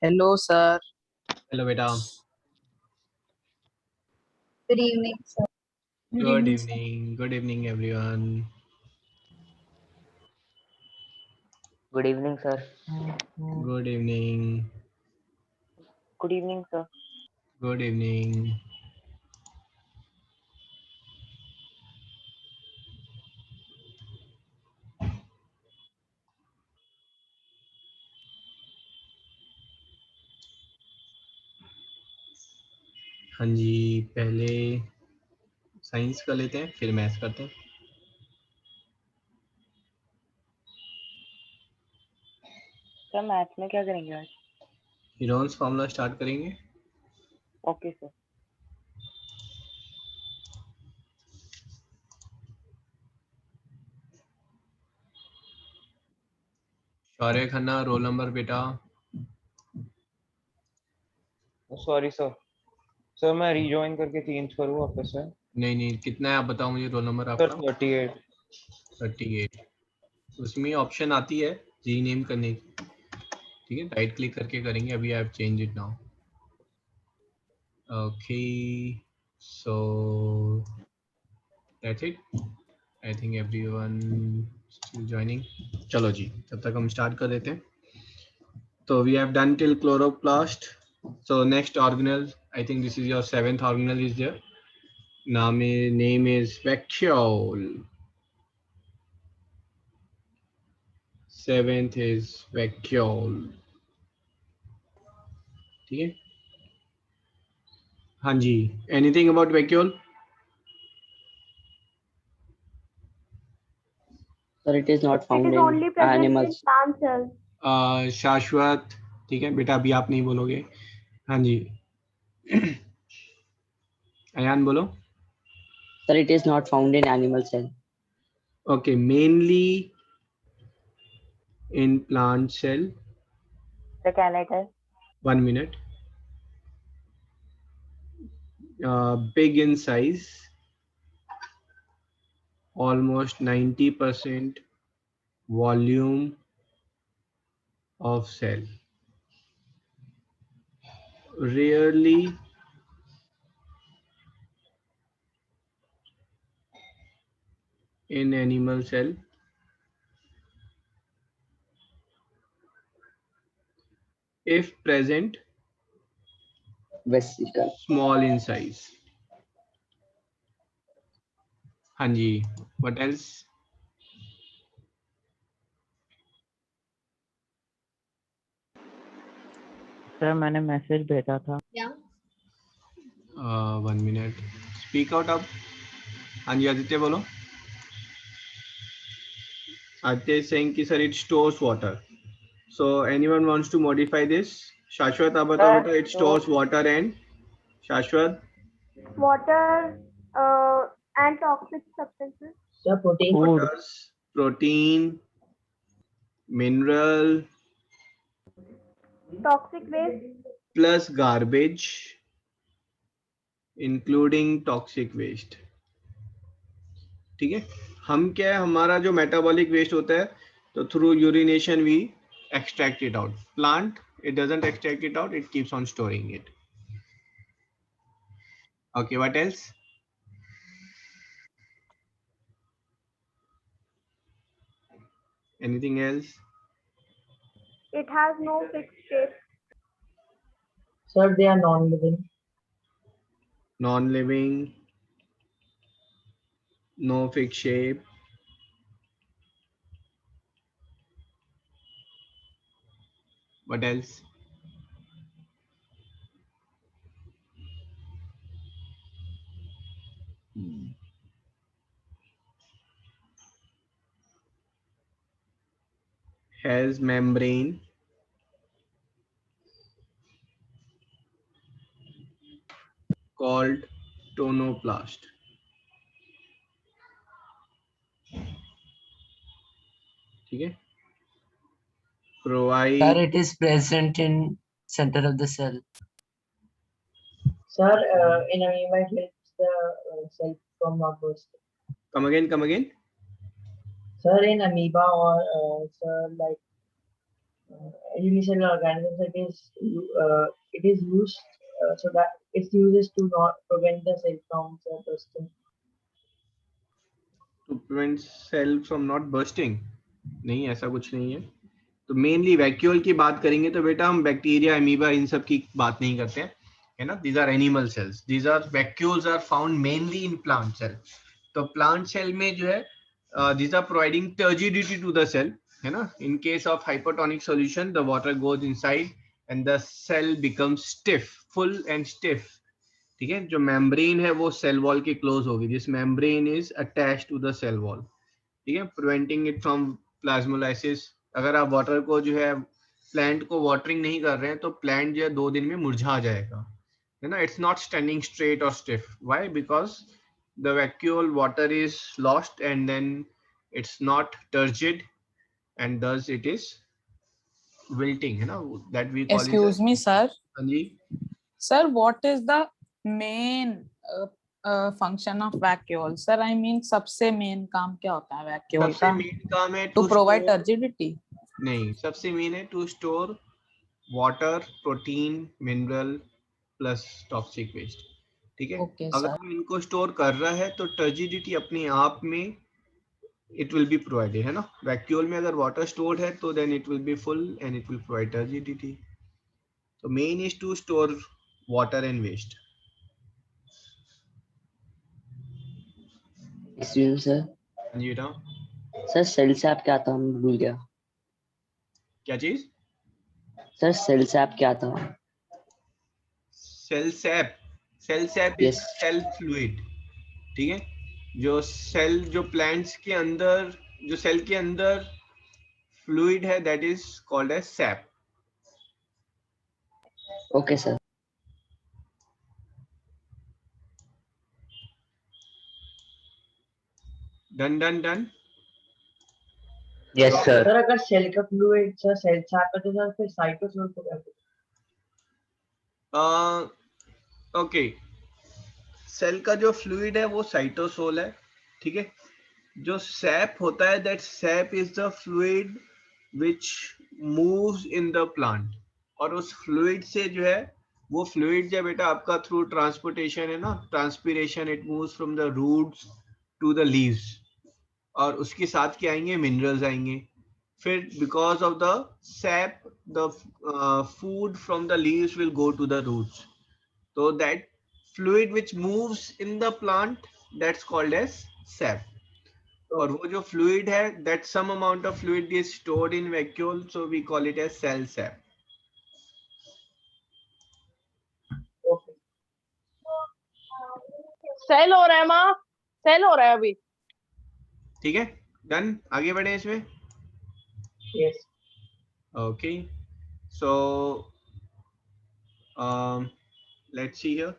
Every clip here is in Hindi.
Hello, sir. Hello, beta. Good evening, sir. Good evening. Good evening, everyone. Good evening, sir. Good evening. Good evening, sir. Good evening. हाँ जी, पहले साइंस कर लेते हैं, फिर मैथ्स करते हैं। सर मैथ्स में क्या करेंगे आज? हेरोन्स फार्मूला स्टार्ट करेंगे। Okay sir. Shaurya Khanna, roll number बेटा। Sorry sir. सर मैं रिजॉइन करके चेंज करूँ वापस से? नहीं, कितना है आप बताओ मुझे रोल नंबर सर आपका। 38। 38। उसमें ऑप्शन आती है रीनेम करने की, ठीक है, राइट क्लिक करके करेंगे। अभी I have change it now. Okay, so that's it. I think everyone still joining. चलो जी, तब तक हम स्टार्ट कर देते हैं। So we have done till chloroplast. So next organelle, I think this is your 7th organelle is there. Name is vacuole. 7th is vacuole. ठीक है? हाँ जी. Anything about vacuole? Sir, it is not It found is only in present in animals. plant cells. शाश्वत, ठीक है बेटा, अभी आप नहीं बोलोगे. हाँ जी. अयान बोलो. Sir, it is not found in animal cell. Okay, mainly in plant cell. Sir क्या लाइट है? 1 minute. Big in size. Almost 90% volume of cell. Rarely in animal cell. If present, Vesicle. small in size. हाँ जी. What else? सर मैंने मैसेज भेजा था। 1 minute. Speak out up. हाँ जी आदित्य बोलो. Aditya is saying कि sir it stores water. So anyone wants to modify this? शाश्वत आप बताओ बेटा. It stores water and शाश्वत. Water and toxic substances. Sir, protein. Waters, protein, mineral Toxic waste. plus garbage, including toxic waste. ठीक है. हम क्या है, हमारा जो मेटाबॉलिक वेस्ट होता है, तो through urination we extract it out. Plant it doesn't extract it out, it keeps on storing it. Okay, what else? Anything else? It has no fixed shape. Sir, they are non-living. Non-living, no fixed shape. What else? Has membrane. Called tonoplast. ठीक है. Provide. Sir, it is present in center of the cell. Sir, in amoeba it helps the cell from not bursting. Come again. Sir, in amoeba or sir, like unicellular organisms, it is used so that its uses to not prevent the cell from bursting. To prevent cell from not bursting? नहीं, ऐसा कुछ नहीं है. तो मेनली वैक्यूल की बात करेंगे तो बेटा हम बैक्टीरिया, अमीबा, इन सब की बात नहीं करते हैं, है ना. These are animal cells. These are vacuoles are found mainly in plant cell. तो प्लांट सेल में जो है these are providing turgidity to the cell, है ना. In case of hypotonic solution the water goes inside and the cell becomes stiff, full and stiff. ठीक है. जो मेम्ब्रेन है वो सेल वॉल के क्लोज होगी. This membrane is attached to the cell wall. ठीक है. Preventing it from plasmolysis. अगर आप वाटर को जो है प्लांट को वाटरिंग नहीं कर रहे हैं तो प्लांट जो है 2 दिन में मुरझा जाएगा, है ना. इट्स नॉट स्टैंडिंग स्ट्रेट और stiff. Why? Because the vacuole water is lost and then it's not turgid and thus it is wilting, है ना. that we call Excuse me, sir. हाँ जी. Sir, what is the main function of vacuole? Sir, I mean सबसे main काम क्या होता है vacuole सबसे का? मेन काम है To provide store- turgidity. नहीं, सबसे मेन है to store water, protein, mineral plus toxic waste. ठीक है. Okay, अगर sir. हम इनको स्टोर कर रहा है तो टर्जिडिटी अपने आप में इट विल बी प्रोवाइडेड, है ना. वैक्यूल में अगर वाटर स्टोर्ड है तो then it will be full and it will provide turgidity. तो main is to store water and waste. Excuse me, sir. जी बेटा. सर सेल सैप क्या था, मैं भूल गया. क्या चीज? सर सेल सैप क्या था? Cell sap. Cell sap is Yes. Cell fluid. ठीक है. जो सेल, जो प्लांट्स के अंदर, जो सेल के अंदर फ्लूइड है that is called as sap. Okay, sir. Done done done. Yes, sir. Sir अगर सेल का फ्लूइड सर सेल साथ है तो सर फिर साइटोसोल को क्या बोलते ओके. सेल का जो फ्लूइड है वो साइटोसोल है. ठीक है. जो सैप होता है that SAP is the fluid which moves in the plant. और उस फ्लूइड से जो है वो फ्लूइड जो बेटा आपका थ्रू ट्रांसपोर्टेशन है ना, transpiration, it moves from the roots to the leaves. और उसके साथ क्या आएंगे? मिनरल्स आएंगे. फिर because of the sap the food from the leaves will go to the roots. So that fluid which moves in the plant, that's called as sap. और वो जो fluid है, that some amount of fluid is stored in vacuole, so we call it as cell sap. Okay cell हो रहा है माँ, सेल हो रहा है अभी. ठीक है. डन. आगे बढ़े इसमें. Yes Okay. So let's see here.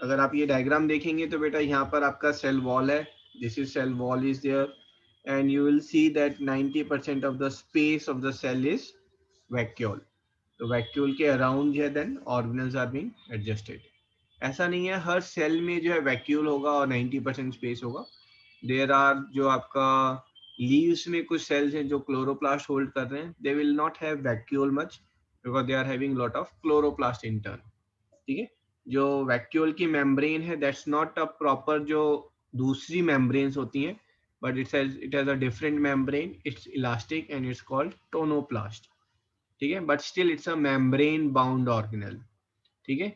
अगर आप ये डायग्राम देखेंगे तो बेटा यहाँ पर आपका सेल वॉल है. This is cell wall is there and you will see that 90% of the space of the cell is vacuole. तो vacuole के अराउंड जो है then organelles are being adjusted. ऐसा नहीं है हर सेल में जो है vacuole होगा और 90% स्पेस होगा. देयर आर जो आपका लीव्स में कुछ सेल्स हैं जो क्लोरोप्लास्ट होल्ड कर रहे हैं. They will not have vacuole much because they are having lot of chloroplast intern. ठीक है. जो वैक्यूल की मेम्ब्रेन है दैट्स नॉट अ प्रॉपर जो दूसरी मेम्ब्रेन्स होती हैं, but it has a different membrane. It's elastic and it's called tonoplast. ठीक है. But still it's a membrane bound organelle. ठीक है.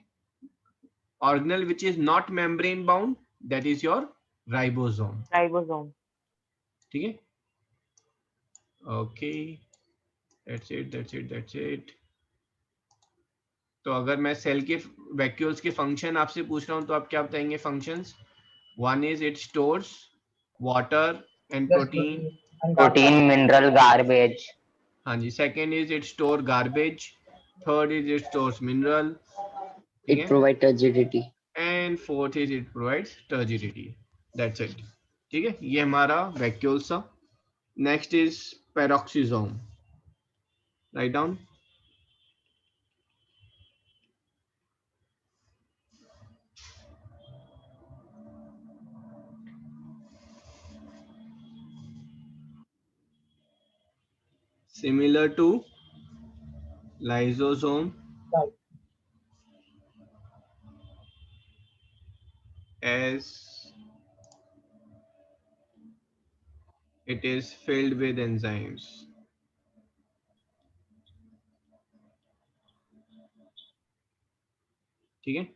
Organelle which is not membrane bound, that is your ribosome. Ribosome. ठीक है. Okay. That's it. तो अगर मैं सेल के वैक्यूल्स के फंक्शन आपसे पूछ रहा हूँ तो आप क्या बताएंगे functions? One is it stores water and protein. Protein, mineral, garbage. हाँ जी. Second is it store garbage. Third is it stores mineral. It provides turgidity. And fourth is it provides turgidity. That's it. ठीक है. ये हमारा वैक्यूल सा. Next is peroxisome. Right down. similar to lysosome Right. as it is filled with enzymes. ठीक है,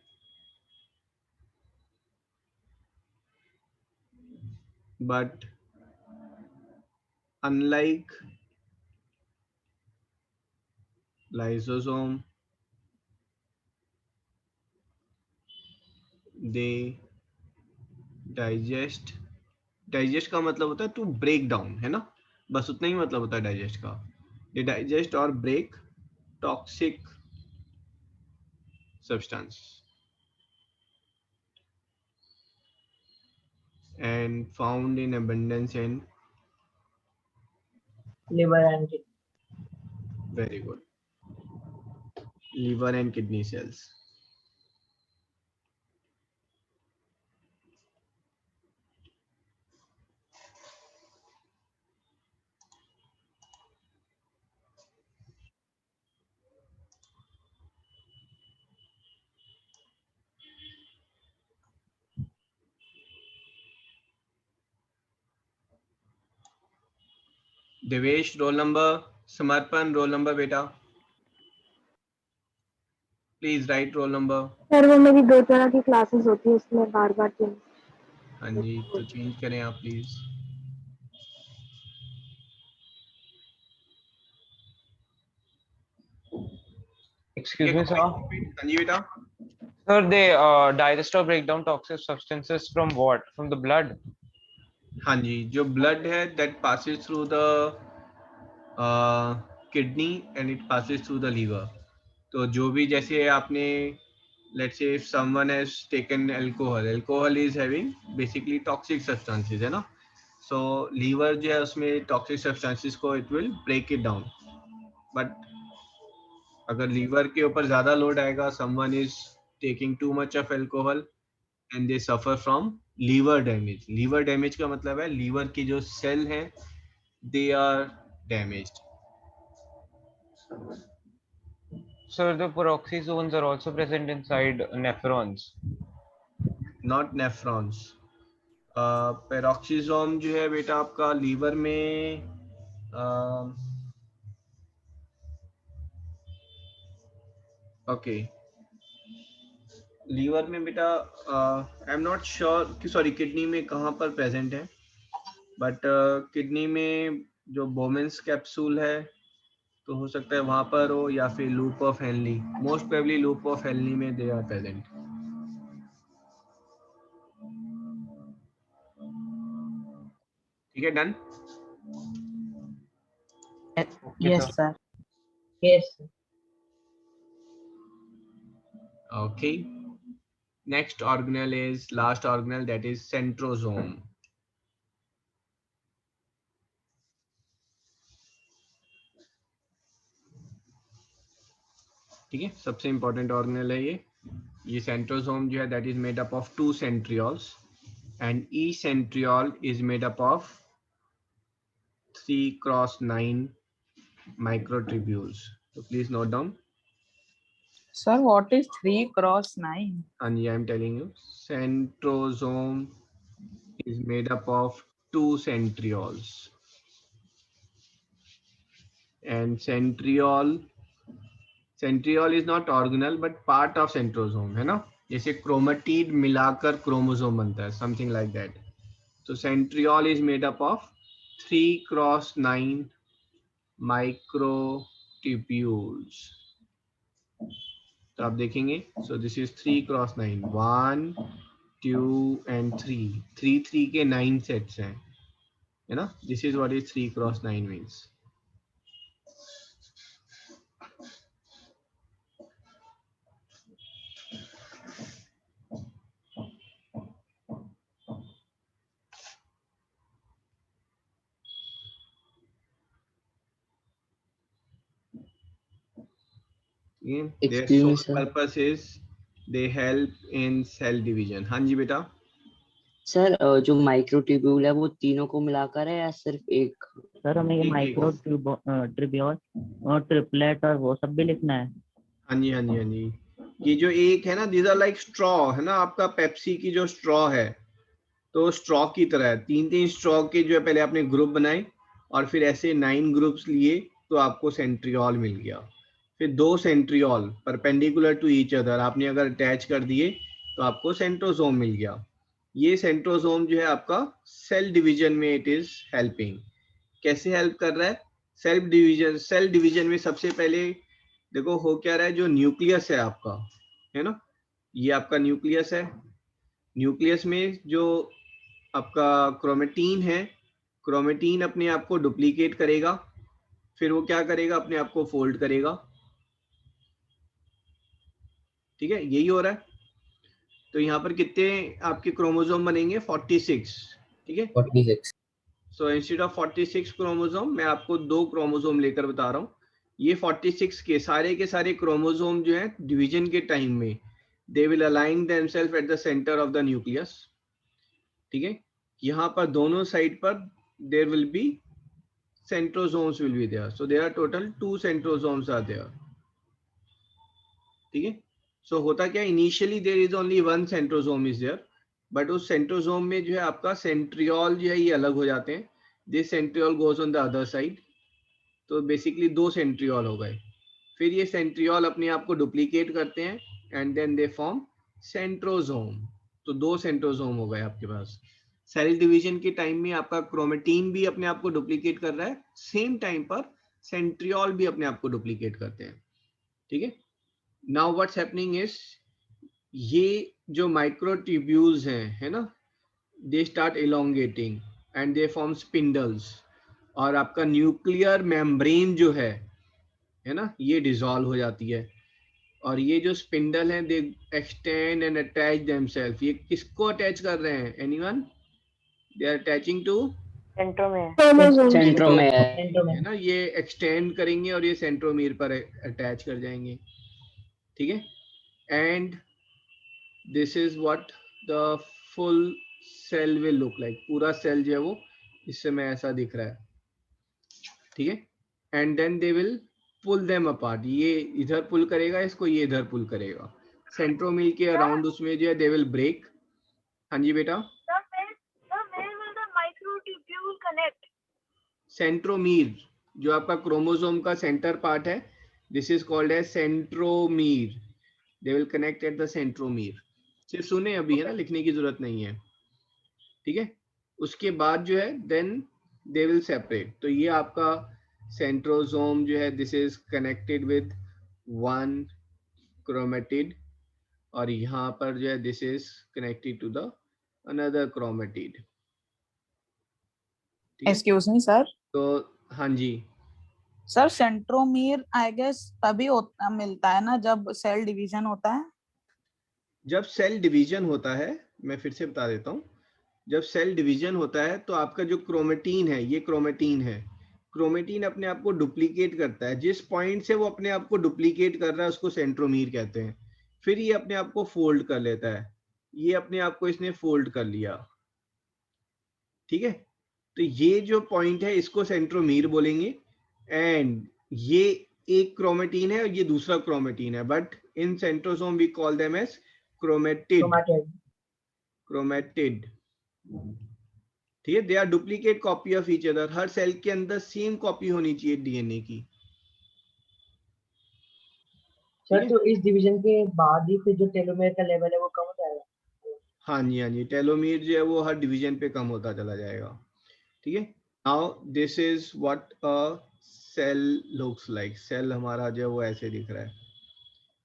but unlike lysosome, they digest. Digest का मतलब होता है टू ब्रेक डाउन, है ना, बस उतना ही मतलब होता है डाइजेस्ट का. दे डाइजेस्ट और break toxic substance and found in abundance in Liver and kidney. very good liver and kidney cells. Devesh roll number, समर्पण रोल नंबर बेटा, please right roll number. Sir वो मेरी 2 तरह की क्लासेस होती है इसमें बार-बार चेंज. हाँ जी, तो चेंज करें आप प्लीज. Excuse me, sir. हाँ जी बेटा. Sir, they digest or break down toxic substances from what? From the blood? हाँ जी, जो ब्लड है that passes through the kidney and it passes through the liver. तो जो भी, जैसे आपने let's say if someone has taken alcohol is having basically toxic substances, है ना, so liver जो है उसमें toxic substances को it will break it down. but अगर लीवर के ऊपर ज्यादा लोड आएगा, someone is taking too much of alcohol and they suffer from liver damage. liver damage का मतलब है लीवर की जो सेल हैं they are damaged. Sir, the peroxisomes are also present inside nephrons. not nephrons. Peroxisome जो है बेटा आपका लीवर में ओके लीवर में बेटा आई एम नॉट श्योर कि सॉरी किडनी में कहाँ पर प्रेजेंट है, बट किडनी में जो बोमेंस कैप्सूल है तो हो सकता है वहां पर हो, या फिर loop of Henley, most probably loop of Henley में दे आर प्रेजेंट. ठीक है, done. Yes, sir. Yes. Okay. Next organelle is last organelle, that is centrosome. ठीक है, सबसे इंपॉर्टेंट ऑर्गेनेल है ये सेंट्रोसोम जो है that is made up of 2 centrioles and each centriole is made up of 3x9 microtubules. So please note down. Sir, what is 3x9? And yeah, I'm telling you, centrosome is made up of 2 centrioles, and centriole is not organelle but part of centrosome, है ना, जैसे क्रोमेटिड मिलाकर क्रोमोसोम बनता है, something like that. So centriole is made up of 3x9 microtubules. तो आप देखेंगे, so this is 3x9, 1 2 and 3 के 9 सेट्स हैं, है ना. This is what is 3x9 means. Their Excuse me, sole sir. purpose is they help in cell division. हाँ जी बेटा. सर जो माइक्रोट्यूब्यूल है वो तीनों को मिलाकर है या सिर्फ एक सर हमें ये ठीक, माइक्रो ट्रिब्यूल और ट्रिपलेट और वो सब भी लिखना है। हाँ जी हाँ जी हाँ जी। ये जो एक है ना, दीज आर लाइक स्ट्रॉ है ना, आपका पेप्सी की जो स्ट्रॉ है तो स्ट्रॉ की तरह है। 3 स्ट्रॉ के जो है पहले आपने ग्रुप बनाए और फिर ऐसे 9 ग्रुप्स लिए तो आपको सेंट्रियोल मिल गया। फिर 2 centriole perpendicular to each other आपने अगर अटैच कर दिए तो आपको सेंट्रोसोम मिल गया। ये सेंट्रोसोम जो है आपका सेल डिवीजन में इट इज हेल्पिंग। कैसे हेल्प कर रहा है? सेल डिवीजन में सबसे पहले देखो हो क्या रहा है, जो न्यूक्लियस है आपका, है ना, ये आपका न्यूक्लियस है। न्यूक्लियस में जो आपका क्रोमेटीन है, क्रोमेटीन अपने आप को डुप्लीकेट करेगा, फिर वो क्या करेगा, अपने आप को फोल्ड करेगा। ठीक है, यही हो रहा है। तो यहाँ पर कितने आपके क्रोमोसोम बनेंगे? 46। ठीक है, 46। सो इंस्टेड ऑफ 46 क्रोमोसोम मैं आपको 2 क्रोमोसोम लेकर बता रहा हूँ। ये 46 के सारे क्रोमोसोम जो है डिवीजन के टाइम में they will align themselves at the centre of the nucleus. ठीक है, यहाँ पर दोनों साइड पर there will be centrosomes will be there, so there are total 2 centrosomes are there. ठीक है, so होता क्या, initially there is only 1 centrosome is there, but उस centrosome में जो है आपका centriole जो है ये अलग हो जाते हैं। this centriole goes on the other side, तो बेसिकली 2 centriole हो गए। फिर ये centriole अपने आप को डुप्लीकेट करते हैं and then they form centrosome, तो 2 centrosome हो गए आपके पास। सेल डिवीजन के टाइम में आपका क्रोमेटीन भी अपने आप को डुप्लीकेट कर रहा है, सेम टाइम पर सेंट्रियोल भी अपने आप को डुप्लीकेट करते हैं। ठीक है, नाउ व्हाट्स हैपनिंग इज, ये जो माइक्रोट्यूब्यूल्स हैं, है ना, they start elongating and they form spindles, और आपका न्यूक्लियर मेम्ब्रेन जो है ना, ये डिसॉल्व हो जाती है। और ये जो स्पिंडल हैं they extend and attach themselves. ये किसको अटैच कर रहे हैं? Anyone? They are attaching to centromere. है ना, ये एक्सटेंड करेंगे और ये सेंट्रोमीर पर अटैच कर जाएंगे। ठीक है, and this is what the full cell will look like. पूरा सेल जो है वो इस समय ऐसा दिख रहा है। ठीक है, and then they will pull them apart. ये इधर पुल करेगा इसको, ये इधर पुल करेगा। सेंट्रोमीर के अराउंड उसमें जो है दे विल ब्रेक। हाँ जी बेटा, सेंट्रोमीर जो आपका क्रोमोसोम का सेंटर पार्ट है, this is called as centromere. They will connect at the centromere. सिर्फ सुने अभी, है ना, लिखने की जरूरत नहीं है। ठीक है, उसके बाद जो है देन दे विल सेपरेट। तो ये आपका सेंट्रोसोम जो है this is connected with 1 chromatid, और यहाँ पर जो है this is connected to the another chromatid. Excuse me sir. तो हाँ जी सर, सेंट्रोमीर आई गेस तभी होता मिलता है ना जब सेल डिवीजन होता है। जब सेल डिवीजन होता है, मैं फिर से बता देता हूँ, जब सेल डिवीजन होता है तो आपका जो क्रोमेटीन है, ये क्रोमेटीन है, क्रोमेटीन अपने आप को डुप्लीकेट करता है। जिस पॉइंट से वो अपने आप को डुप्लीकेट कर रहा है उसको सेंट्रोमीर कहते हैं। फिर ये अपने आप को फोल्ड कर लेता है, ये अपने आप को इसने फोल्ड कर लिया। ठीक है, तो ये जो पॉइंट है इसको सेंट्रोमीर बोलेंगे। एंड ये एक क्रोमेटीन है और ये दूसरा क्रोमेटीन है, but in centrosome we call them as chromatid. Chromatid, ठीक है, they are duplicate copy of each other. हर सेल के अंदर सेम कॉपी होनी चाहिए डीएनए की। सर तो इस डिवीजन के बाद ही फिर जो टेलोमेयर का लेवल है वो कम हो जाएगा? हाँ जी, टेलोमीर जो है वो हर डिवीजन पे कम होता चला जाएगा। ठीक है, now this is what a cell looks like. Cell हमारा जो है वो ऐसे दिख रहा है।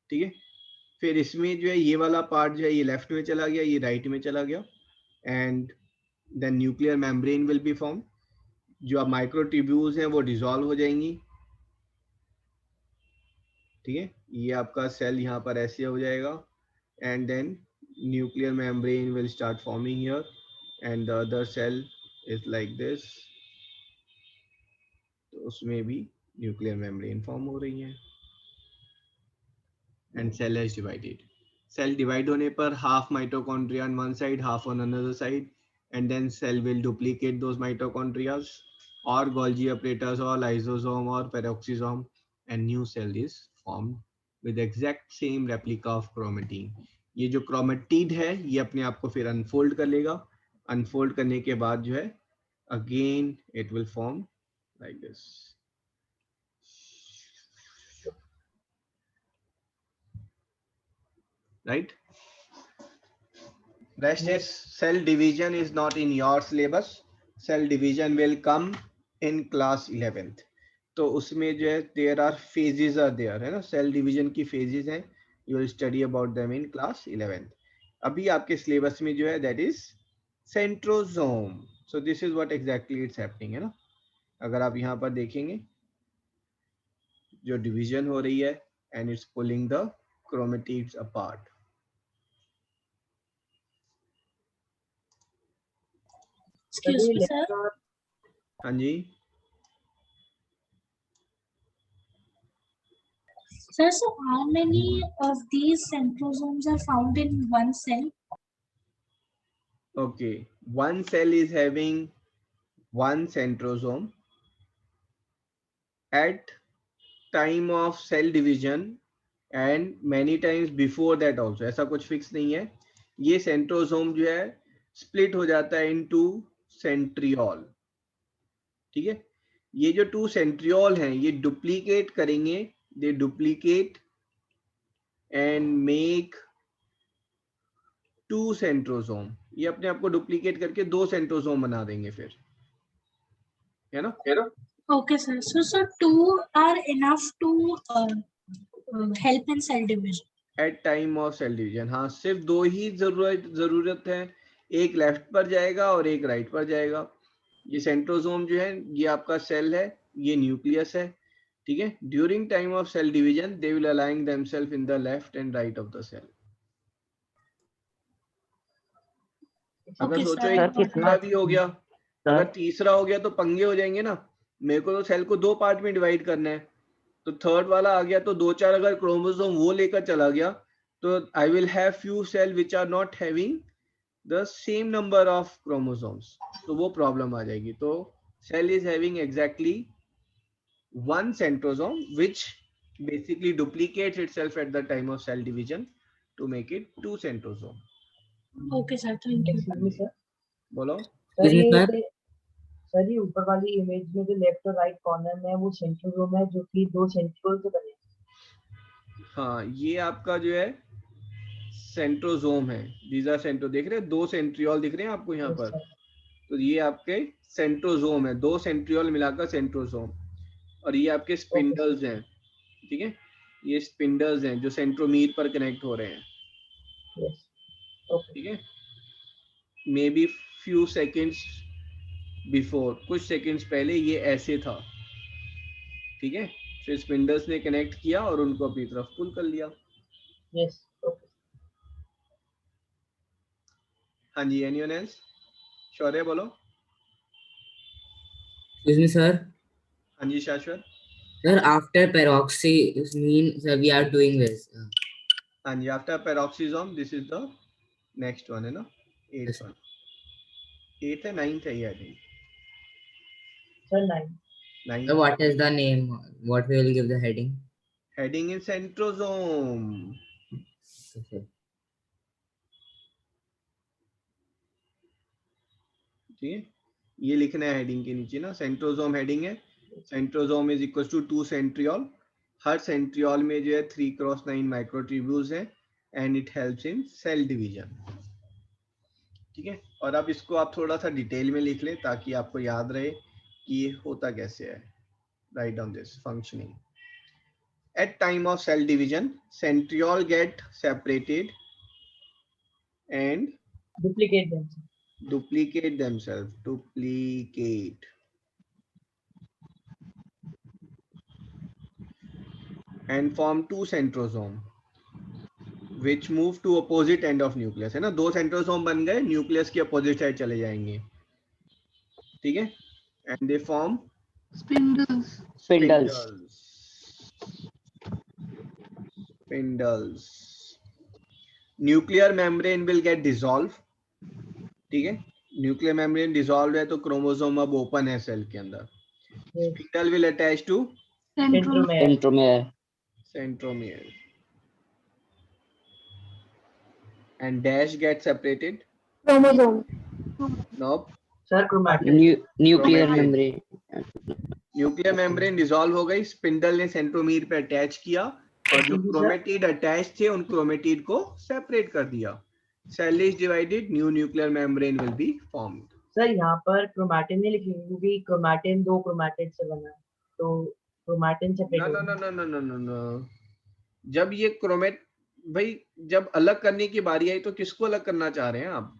ठीक है, फिर इसमें जो है ये वाला पार्ट जो है ये लेफ्ट में चला गया, ये राइट में चला गया, and then nuclear membrane will be form. जो माइक्रोट्यूब्यूल्स हैं वो डिसॉल्व हो जाएंगी। ठीक है, ये आपका सेल यहाँ पर ऐसे हो जाएगा, and then nuclear membrane will start forming here, and the other cell is like this. तो उसमें भी न्यूक्लियर मेम्ब्रेन फॉर्म हो रही है, and cell is divided. Cell divide होने पर half mitochondria on one side, half on another side, and then cell will duplicate those mitochondria or Golgi apparatus or lysosome or peroxisome, and new cell is formed with exact same replica of chromatin. ये जो chromatid है ये अपने आप को फिर unfold कर लेगा. Unfold करने के बाद जो है again it will form like this. Right? Rest is cell division is not in your syllabus. Cell division will come in class 11th. तो उसमें जो है there are phases are there है ना, cell division की phases हैं. You will study about them in class 11th. अभी आपके syllabus में जो है that is centrosome. So this is what exactly it's happening है ना. अगर आप यहाँ पर देखेंगे जो division हो रही है and it's pulling the chromatids apart. Excuse me, sir. हाँ जी. Sir, so how many of these centrosomes are found in one cell? Okay, one cell is having one centrosome at time of cell division and many times before that also. ऐसा कुछ फिक्स नहीं है. ये centrosome जो है split हो जाता है into centriole. ठीक है. ये जो two centriole हैं ये duplicate करेंगे. They duplicate and make two centrosome. ये अपने आप को duplicate करके दो centrosome बना देंगे फिर, है ना? Okay, sir. So two are enough to help in cell division. At time of cell division, हाँ सिर्फ दो ही जरूरत है. एक लेफ्ट पर जाएगा और एक राइट पर जाएगा. ये सेंट्रोसोम जो है ये आपका सेल है, ये न्यूक्लियस है. ठीक है. During time of cell division they will align themselves in the left and right of the cell. अगर सोचो एक तीसरा भी हो गया, अगर तीसरा हो गया तो पंगे हो जाएंगे ना. मेरे को तो सेल को दो पार्ट में डिवाइड करना है, तो थर्ड वाला आ गया तो दो चार अगर क्रोमोसोम वो लेकर चला गया तो I will have few cell which are not having the same number of chromosomes, तो वो प्रॉब्लम आ जाएगी. तो cell is having exactly one centrosome which basically duplicates itself at the time of cell division to make it two centrosome. Okay, sir. Thank you. Excuse me, sir. बोलो. सर ये ऊपर वाली इमेज में जो लेफ्ट और राइट कॉर्नर में है वो सेंट्रोसोम है जो कि दो सेंट्रियोल से बने हैं. हाँ ये आपका जो है सेंट्रोसोम है. दीज आर सेंट्रो, देख रहे हैं दो सेंट्रियोल दिख रहे हैं आपको यहाँ पर. तो ये आपके सेंट्रोसोम है, दो सेंट्रियोल मिलाकर सेंट्रोसोम. और ये आपके स्पिंडल्स हैं. ठीक है. ये स्पिंडल्स हैं जो सेंट्रोमीर पर कनेक्ट हो रहे हैं. ठीक है. May be few seconds before, कुछ सेकंड्स पहले ये ऐसे था. ठीक है. फिर स्पिंडल्स ने कनेक्ट किया और उनको अपनी तरफ पुल कर लिया. यस. हाँ जी. Anyone else? शौर्य बोलो. Excuse me, sir. हाँ जी शाश्वत. Sir, after peroxisome, sir, we are doing this. हाँ जी. After peroxisome this is the next one है ना. 8th one. 8th है 9th है ये I think. Sir, 9. So what is the name? What we will give the heading? Heading is centrosome. Okay. ठीक है. ये लिखना है हेडिंग के नीचे ना. सेंट्रोसोम हेडिंग है. Centrosome is equal to 2 centriole. हर सेंट्रियोल में जो है 3x9 माइक्रोट्यूब्यूल्स हैं and it helps in cell division. ठीक है. और अब इसको आप थोड़ा सा डिटेल में लिख लें ताकि आपको याद रहे कि ये होता कैसे है. Write down this functioning. At time of cell division, centriole get separated and duplicate themselves. Duplicate. And form two centrosome, which move to opposite end of nucleus. है ना. दो centrosome बन गए, nucleus के opposite side चले जाएंगे. ठीक है. And they form spindles. Nuclear membrane will get dissolved. ठीक है. न्यूक्लियर मेम्ब्रेन डिसॉल्व है तो क्रोमोसोम अब ओपन है सेल के अंदर. Spindle will attach to Centromere. centromere and dash get separated. Chromosome. Nope. Nuclear Chromatid. membrane. Nuclear membrane dissolve हो गई, स्पिंडल ने सेंट्रोमीर पे अटैच किया और जो क्रोमेटिड अटैच थे उन क्रोमेटिड को सेपरेट कर दिया. Cell is divided, new nuclear membrane will be formed. Sir यहाँ पर क्रोमैटिन नहीं लिखेंगे क्योंकि क्रोमैटिन 2 क्रोमैटिड से बना है, तो chromatin separate no no no no no no no. जब ये क्रोमेट भाई जब अलग करने की बारी आई तो किसको अलग करना चाह रहे हैं आप?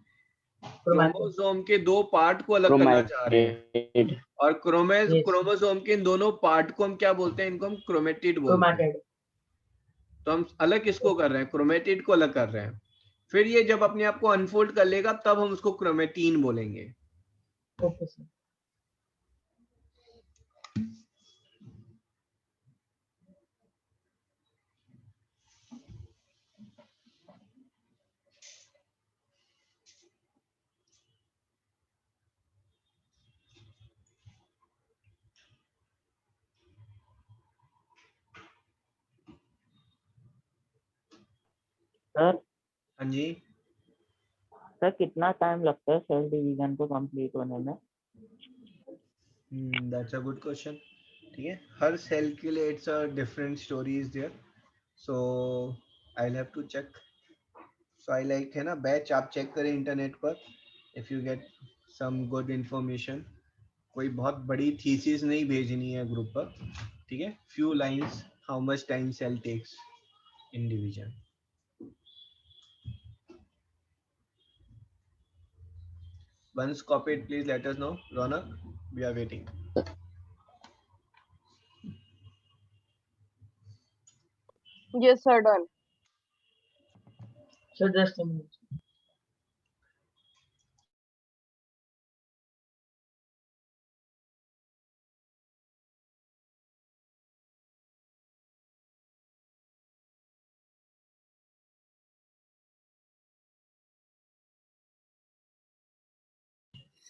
क्रोमोसोम के दो पार्ट को अलग करना चाह रहे हैं और क्रोमोसोम के इन दोनों पार्ट को हम क्या बोलते हैं? इनको हम क्रोमेटिड बोलते हैं. तो हम अलग किसको कर रहे हैं? क्रोमेटिड को अलग कर रहे हैं. फिर ये जब अपने आप को अनफोल्ड कर लेगा तब हम उसको क्रोमेटीन बोलेंगे. Okay sir. सर हाँ जी. सर कितना टाइम लगता है सेल डिवीजन को कंप्लीट होने में? That's a good question. ठीक है, हर सेल के लिए it's a different story is there, so I will have to check. So I like है ना बैच, आप चेक करें इंटरनेट पर if you get some good information. कोई बहुत बड़ी थीसिस नहीं भेजनी है ग्रुप पर. ठीक है, few lines, how much time cell takes in division. Once copied, please let us know. Ronak, we are waiting. Yes, sir, done. Sir just a minute.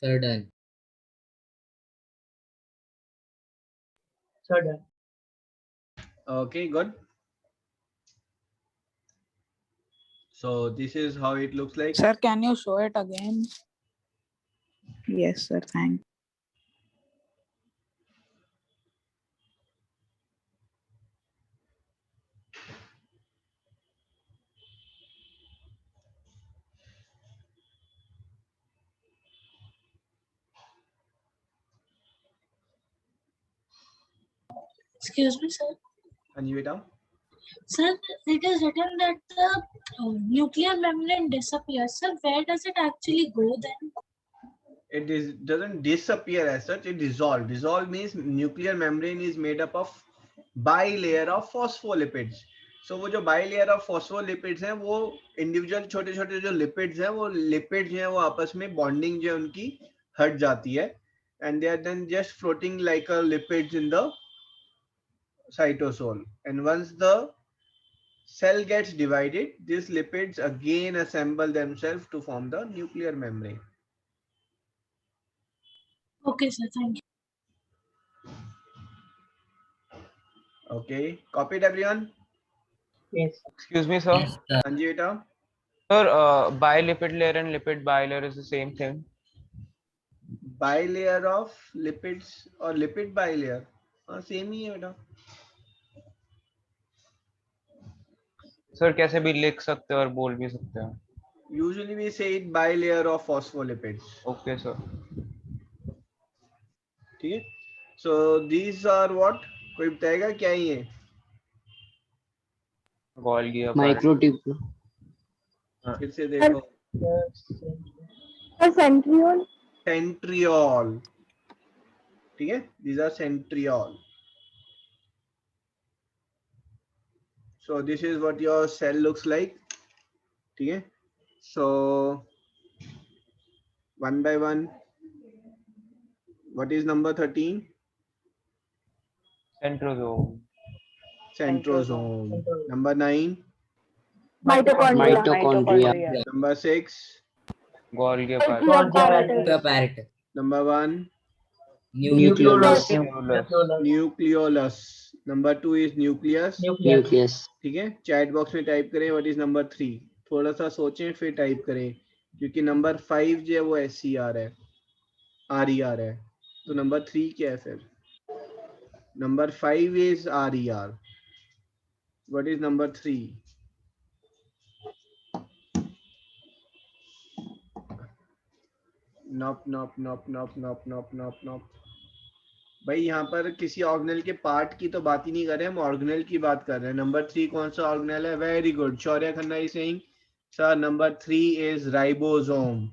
Sir, done. Sir done. Okay, good. So this is how it looks like. Sir, can you show it again? Yes, sir. Thank. Excuse me, sir. हाँ जी बेटा. Sir, it is written that the nuclear membrane disappears. Sir, where does it actually go then? It is doesn't disappear as such. It dissolve. Dissolve means nuclear membrane is made up of bilayer of phospholipids. So वो जो bilayer of phospholipids हैं वो individual छोटे छोटे जो lipids हैं वो lipids हैं वो आपस में bonding जो उनकी हट जाती है and they are then just floating like a lipids in the cytosol. And once the cell gets divided, these lipids again assemble themselves to form the nuclear membrane. Okay, sir. Thank you. Okay, copied everyone? Yes. Excuse me, sir. Yes, sir. हाँ जी बेटा. Sir, bilipid layer and lipid bilayer is the same thing. Bilayer of lipids और lipid bilayer हाँ सेम ही है बेटा. Sir, कैसे भी लिख सकते हो और बोल भी सकते हो. Usually we say it bilayer of phospholipids. Okay, sir. ठीक है. So these are what? कोई बताएगा क्या ही है? Golgi. Microtubule. फिर से देखो. Centriole. Centriole. ठीक है. These are centriole. So this is what your cell looks like. ठीक है. So one by one. What is number 13? Centrosome. Centrosome. Number 9. Mitochondria. Mitochondria. Number 6. Golgi Golgi apparatus. apparatus. apparatus. Number 1, Nucleolus. Nucleolus. nucleolus. Number 2 is nucleus. Nucleus. ठीक है, चैट बॉक्स में टाइप करें व्हाट इज नंबर 3. थोड़ा सा सोचें फिर टाइप करें, क्योंकि नंबर 5 जो है वो SCR है, RER है. तो नंबर 3 क्या है फिर? Number 5 is RER. What is number 3? Nope nope nope nope nope nope nope nope. भाई यहाँ पर किसी ऑर्गेनल के पार्ट की तो बात ही नहीं कर रहे, हम ऑर्गेनल की बात कर रहे हैं. नंबर 3 कौन सा ऑर्गेनल है? Very good. Shaurya Khanna is saying sir number 3 is ribosome.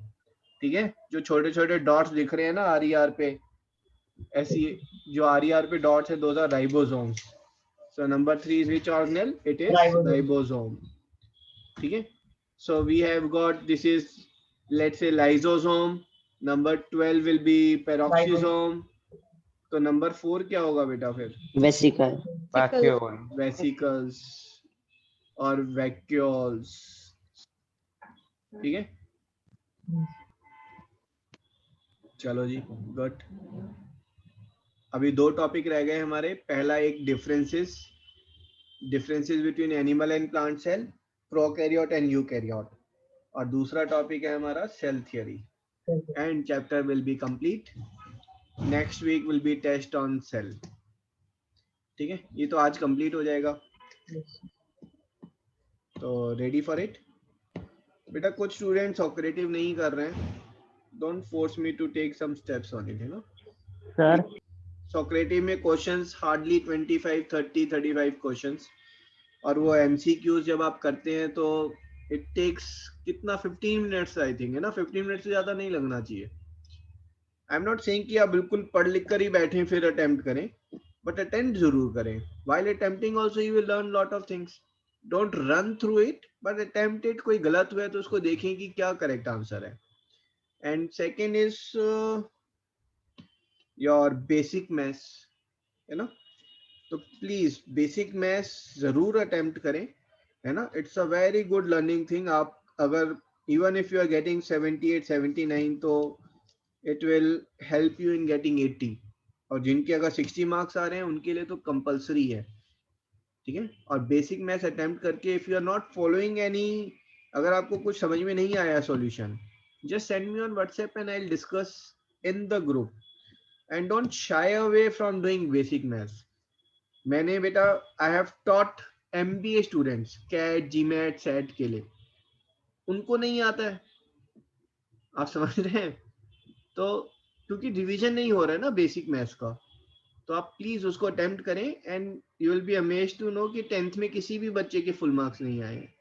ठीक है, जो छोटे छोटे डॉट्स दिख रहे हैं ना RER पे, ऐसी जो RER पे डॉट्स है, those are ribosomes. So number 3 is which organelle? It is ribosome. ठीक है, so we have got this is let's say lysosome. Number 12 will be peroxisome. तो नंबर 4 क्या होगा बेटा फिर? Vesicle. Vacuole. वेसिकल्स और वैक्यूल्स. ठीक है, चलो जी, गुड. अभी 2 टॉपिक रह गए हमारे. पहला एक differences between animal and plant cell, prokaryote and eukaryote. और दूसरा टॉपिक है हमारा cell theory. And chapter will be complete. Next week will be test on cell. ठीक है, ये तो आज कंप्लीट हो जाएगा. तो रेडी फॉर इट. बेटा कुछ स्टूडेंट्स ऑपरेटिव नहीं कर रहे हैं. Don't force me to take some steps on it, है ना सर. सोक्रेटिव में क्वेश्चंस हार्डली 25 30 35 क्वेश्चंस, और वो MCQs जब आप करते हैं तो इट टेक्स कितना 15 मिनट्स आई थिंक, है ना. 15 मिनट से ज्यादा नहीं लगना चाहिए. आई एम नॉट सेइंग कि आप बिल्कुल पढ़ लिख कर ही बैठें फिर अटेम्प्ट करें, बट अटेम्प्ट जरूर करें. While attempting also you will learn lot of things. Don't run through it but attempt it. कोई गलत हुआ है तो उसको देखें कि क्या करेक्ट आंसर है. And second is your basic maths, है ना. तो प्लीज बेसिक मैथ्स जरूर अटेम्प्ट करें, है ना. It's a very good learning thing. आप अगर even if you are getting 78 79 तो it will help you in getting 80. और जिनके अगर 60 मार्क्स आ रहे हैं उनके लिए तो कंपलसरी है. ठीक है, और बेसिक मैथ्स अटेम्प्ट करके if you are not following any, अगर आपको कुछ समझ में नहीं आया solution, just send me on WhatsApp and I'll discuss in the group. And don't shy away from doing basic maths. मैंने बेटा I have taught MBA students CAT, GMAT, SAT के लिए. उनको नहीं आता है, आप समझ रहे हैं. तो क्योंकि डिवीजन नहीं हो रहा है ना बेसिक मैथ्स का, तो आप प्लीज उसको अटेम्प्ट करें. And you will be amazed to know कि 10th में किसी भी बच्चे के फुल मार्क्स नहीं आए हैं.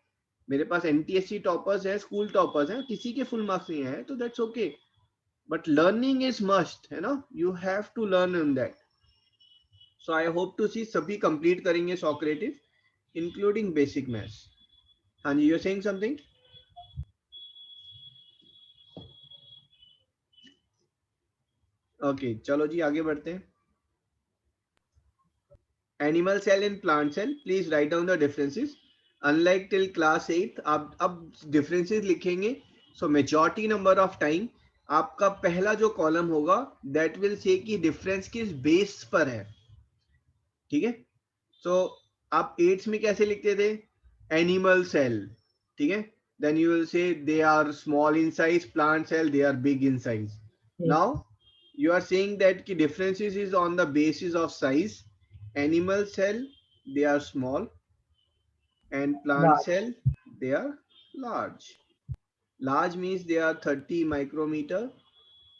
मेरे पास NTSC टॉपर्स है, स्कूल टॉपर्स हैं, किसी के फुल मार्क्स नहीं आए, तो that's okay. But learning is must, है ना. You have to learn in that. So I hope to see सभी कंप्लीट करेंगे सोक्रेटिव इंक्लूडिंग बेसिक मैथ्स. हाँ जी, you are saying something. Okay, चलो जी आगे बढ़ते हैं. Animal cell and plant cell, please write down the differences. Unlike till class 8 आप अब डिफरेंसेस लिखेंगे. सो मेजॉरिटी नंबर ऑफ टाइम आपका पहला जो कॉलम होगा दैट विल से कि डिफरेंस किस बेस पर है. ठीक है, सो आप 8th में कैसे लिखते थे? Animal cell. ठीक है, then you will say they are small in size. Plant cell they are big in size. Now you are saying that ki differences is on the basis of size. Animal cell they are small and plant cell they are large. Large means they are 30 micrometer.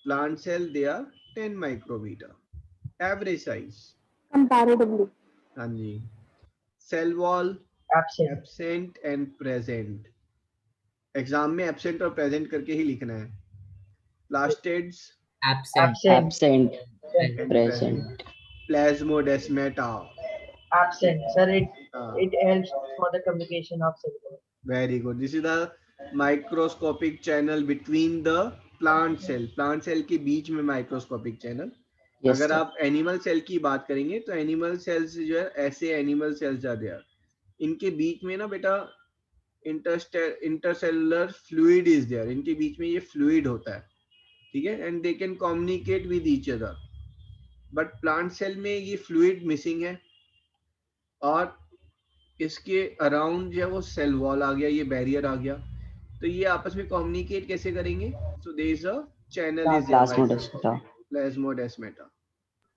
Plant cell they are 10 micrometer. Average size comparatively. हाँ जी. Cell wall absent and present. Exam में absent और present करके ही लिखना है. Plastids Absent. Absent. Present. Plasmodesmata Absent. Sir, it helps for the communication of cell. Very good. This is the microscopic channel between the plant cell. Plant cell के बीच में microscopic channel. Yes, अगर sir. आप एनिमल सेल की बात करेंगे तो एनिमल सेल्स जो है ऐसे एनिमल सेल्स आर देयर. इनके बीच में ना बेटा इंटरसेलुलर फ्लूइड इज देयर, इनके बीच में ये फ्लूइड होता है, ठीक है, and they can communicate with each other. But plant cell में ये फ्लूइड मिसिंग है और इसके अराउंड जो है वो सेल वॉल आ गया, ये बैरियर आ गया, तो ये आपस में कम्युनिकेट कैसे करेंगे? So there is a channel is plasmodesmata. Plasmodesmata,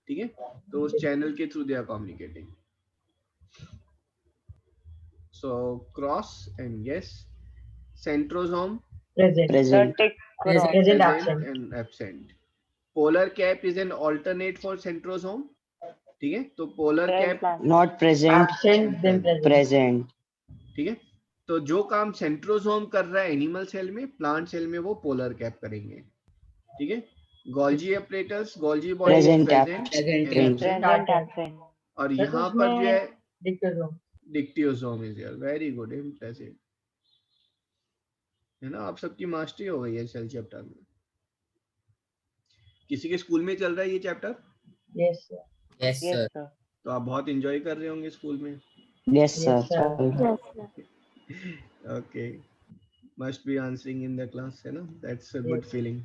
ठीक है, तो उस चैनल के through they are communicating. So cross and yes, centrosome Present. Present absent. and absent. Polar cap is an alternate for centrosome, ठीक है, तो polar cap Not present. Absent then present. Present. ठीक है, तो जो काम सेंट्रोसोम कर रहा है एनिमल सेल में, प्लांट सेल में वो पोलर कैप करेंगे, ठीक है। Golgi apparatus, Golgi body Present. Present. Present. और यहाँ पर जो है Dictosome. Dictyosome is here. Very good, impressive, है ना, आप सबकी मास्टरी हो गई है सेल चैप्टर में। किसी के स्कूल में चल रहा है ये chapter? Yes, sir. Yes, sir. तो आप बहुत एंजॉय कर रहे होंगे स्कूल में। Yes, sir. Okay, must be answering in the class, है ना, that's a good feeling.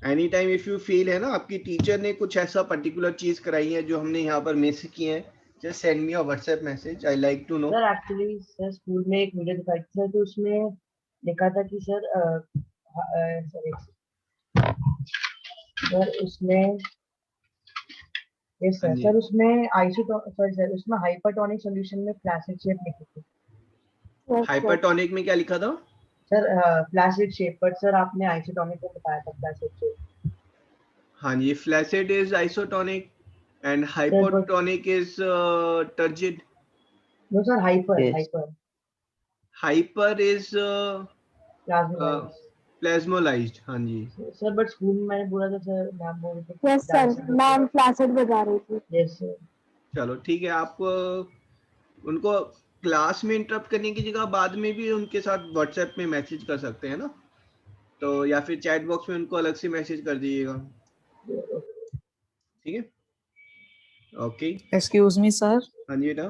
Any time if you feel, है ना, आपकी टीचर ने कुछ ऐसा पर्टिकुलर चीज कराई है जो हमने यहाँ पर मिस की है, just send me a WhatsApp message, I like to know. Sir actually sir school में एक वीडियो दिखाई थी सर, तो उसमें लिखा था कि सर उसमें यस सर उसमें सॉरी सर उसमें हाइपरटोनिक सॉल्यूशन में फ्लैसिड शेप लिखी थी। हाइपरटोनिक में क्या लिखा था sir? Flaccid shape, but sir आपने आइसोटोनिक में बताया था फ्लैसिड शेप। हाँ जी, flaccid is isotonic and hypotonic is turgid. No sir, hyper. Hyper is plasmolized. हाँ जी सर, बट स्कूल में मैंने बोला था सर, मैम बोल रही थी। यस सर, मैम फ्लैसिड बता रही थी। Yes sir. चलो ठीक है, आप उनको क्लास में इंटरप्ट करने की जगह बाद में भी उनके साथ व्हाट्सएप में मैसेज कर सकते हैं ना, तो या फिर चैट बॉक्स में उनको अलग से मैसेज कर दीजिएगा, ठीक है। Okay, excuse me sir. हाँ जी बेटा।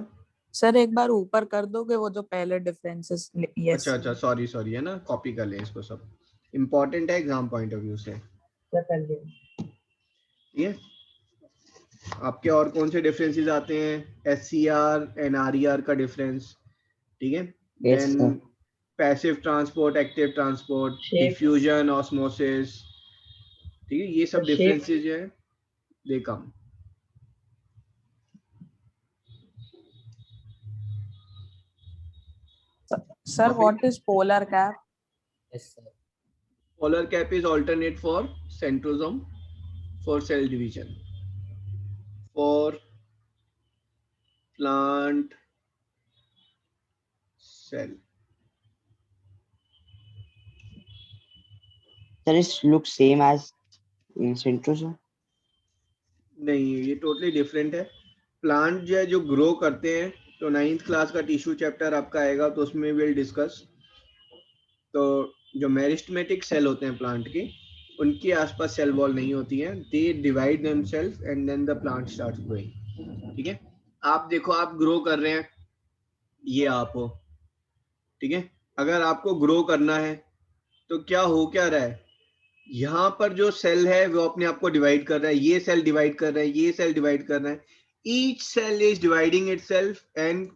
सर एक बार ऊपर कर दोगे वो जो पहले डिफरेंसेस? यस। अच्छा, सॉरी है ना, कॉपी कर लें इसको, सब इम्पोर्टेंट है एग्जाम पॉइंट ऑफ व्यू से, ठीक है। आपके और कौन से डिफरेंसेस आते हैं? SCR एंड RER का डिफरेंस, ठीक है। Then passive transport, active transport, diffusion, osmosis, ठीक है, ये सब डिफरेंसेस जो है दे कम। Sir, what is polar cap? Yes, sir. Polar cap is alternate for centrosome for cell division. For plant cell. Sir, it looks same as centrosome. नहीं, ये टोटली डिफरेंट है। प्लांट जो है जो ग्रो करते हैं, तो 9th क्लास का टिश्यू चैप्टर आपका आएगा, तो उसमें विल डिस्कस। तो जो मेरिस्टेमेटिक सेल होते हैं प्लांट के, उनके आसपास सेल वॉल नहीं होती है, they divide themselves and then the plant starts growing, ठीक है। आप देखो, आप ग्रो कर रहे हैं, ये आप हो, ठीक है। अगर आपको ग्रो करना है तो क्या रहा है, यहाँ पर जो सेल है वो अपने आप को डिवाइड कर रहा है, ये सेल डिवाइड कर रहा है, ये सेल डिवाइड कर रहा है, each cell is dividing itself and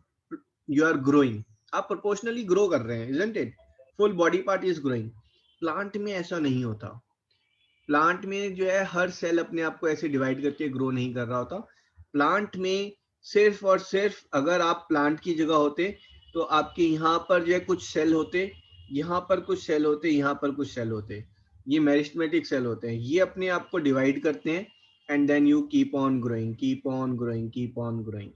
you are growing. आप proportionally grow कर रहे हैं, isn't it? Full body part is growing. Plant में ऐसा नहीं होता। प्लांट में जो है हर सेल अपने आप को ऐसे डिवाइड करके ग्रो नहीं कर रहा होता। प्लांट में सिर्फ और सिर्फ, अगर आप प्लांट की जगह होते तो आपके यहाँ पर जो है कुछ सेल होते, यहाँ पर कुछ सेल होते, यहाँ पर कुछ सेल होते, ये मेरिस्टेमेटिक सेल होते हैं, ये अपने आप को डिवाइड करते हैं and then you keep on growing, keep on growing, keep on growing,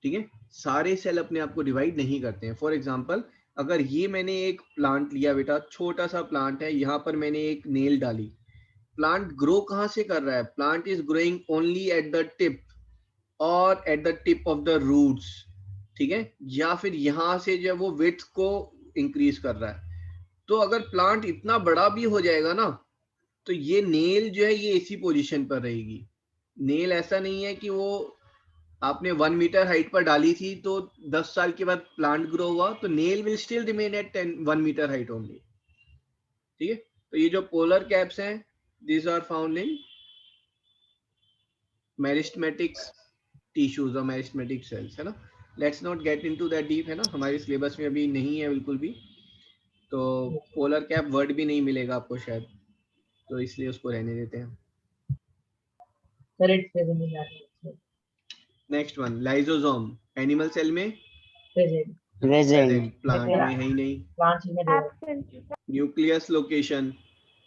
ठीक है। सारे सेल अपने आप को डिवाइड नहीं करते हैं। फॉर एग्जांपल, अगर ये मैंने एक प्लांट लिया बेटा, छोटा सा प्लांट है, यहाँ पर मैंने एक नेल डाली, प्लांट ग्रो कहाँ से कर रहा है? Plant is growing only at the tip और at the tip of the roots, ठीक है, या फिर यहाँ से जो है वो विड्थ को इंक्रीज कर रहा है। तो अगर प्लांट इतना बड़ा भी हो जाएगा ना, तो ये नेल जो है ये इसी पोजीशन पर रहेगी। नेल ऐसा नहीं है कि वो आपने 1 मीटर हाइट पर डाली थी तो 10 साल के बाद प्लांट ग्रो हुआ तो nail will still remain at 1 metre height only. ठीक है, तो ये जो पोलर कैप्स हैं these are found in meristematic tissues और मेरिस्टेमेटिक सेल्स, है ना। Let's not get into that deep, है ना, हमारे सिलेबस में अभी नहीं है बिल्कुल भी, तो पोलर कैप वर्ड भी नहीं मिलेगा आपको शायद, तो इसलिए उसको रहने देते हैं। Sir it's present in that. Next one, lysosome animal cell में प्रेजेंट, Present. प्लांट में है ही नहीं। प्लांट्स में दे Absent. न्यूक्लियस लोकेशन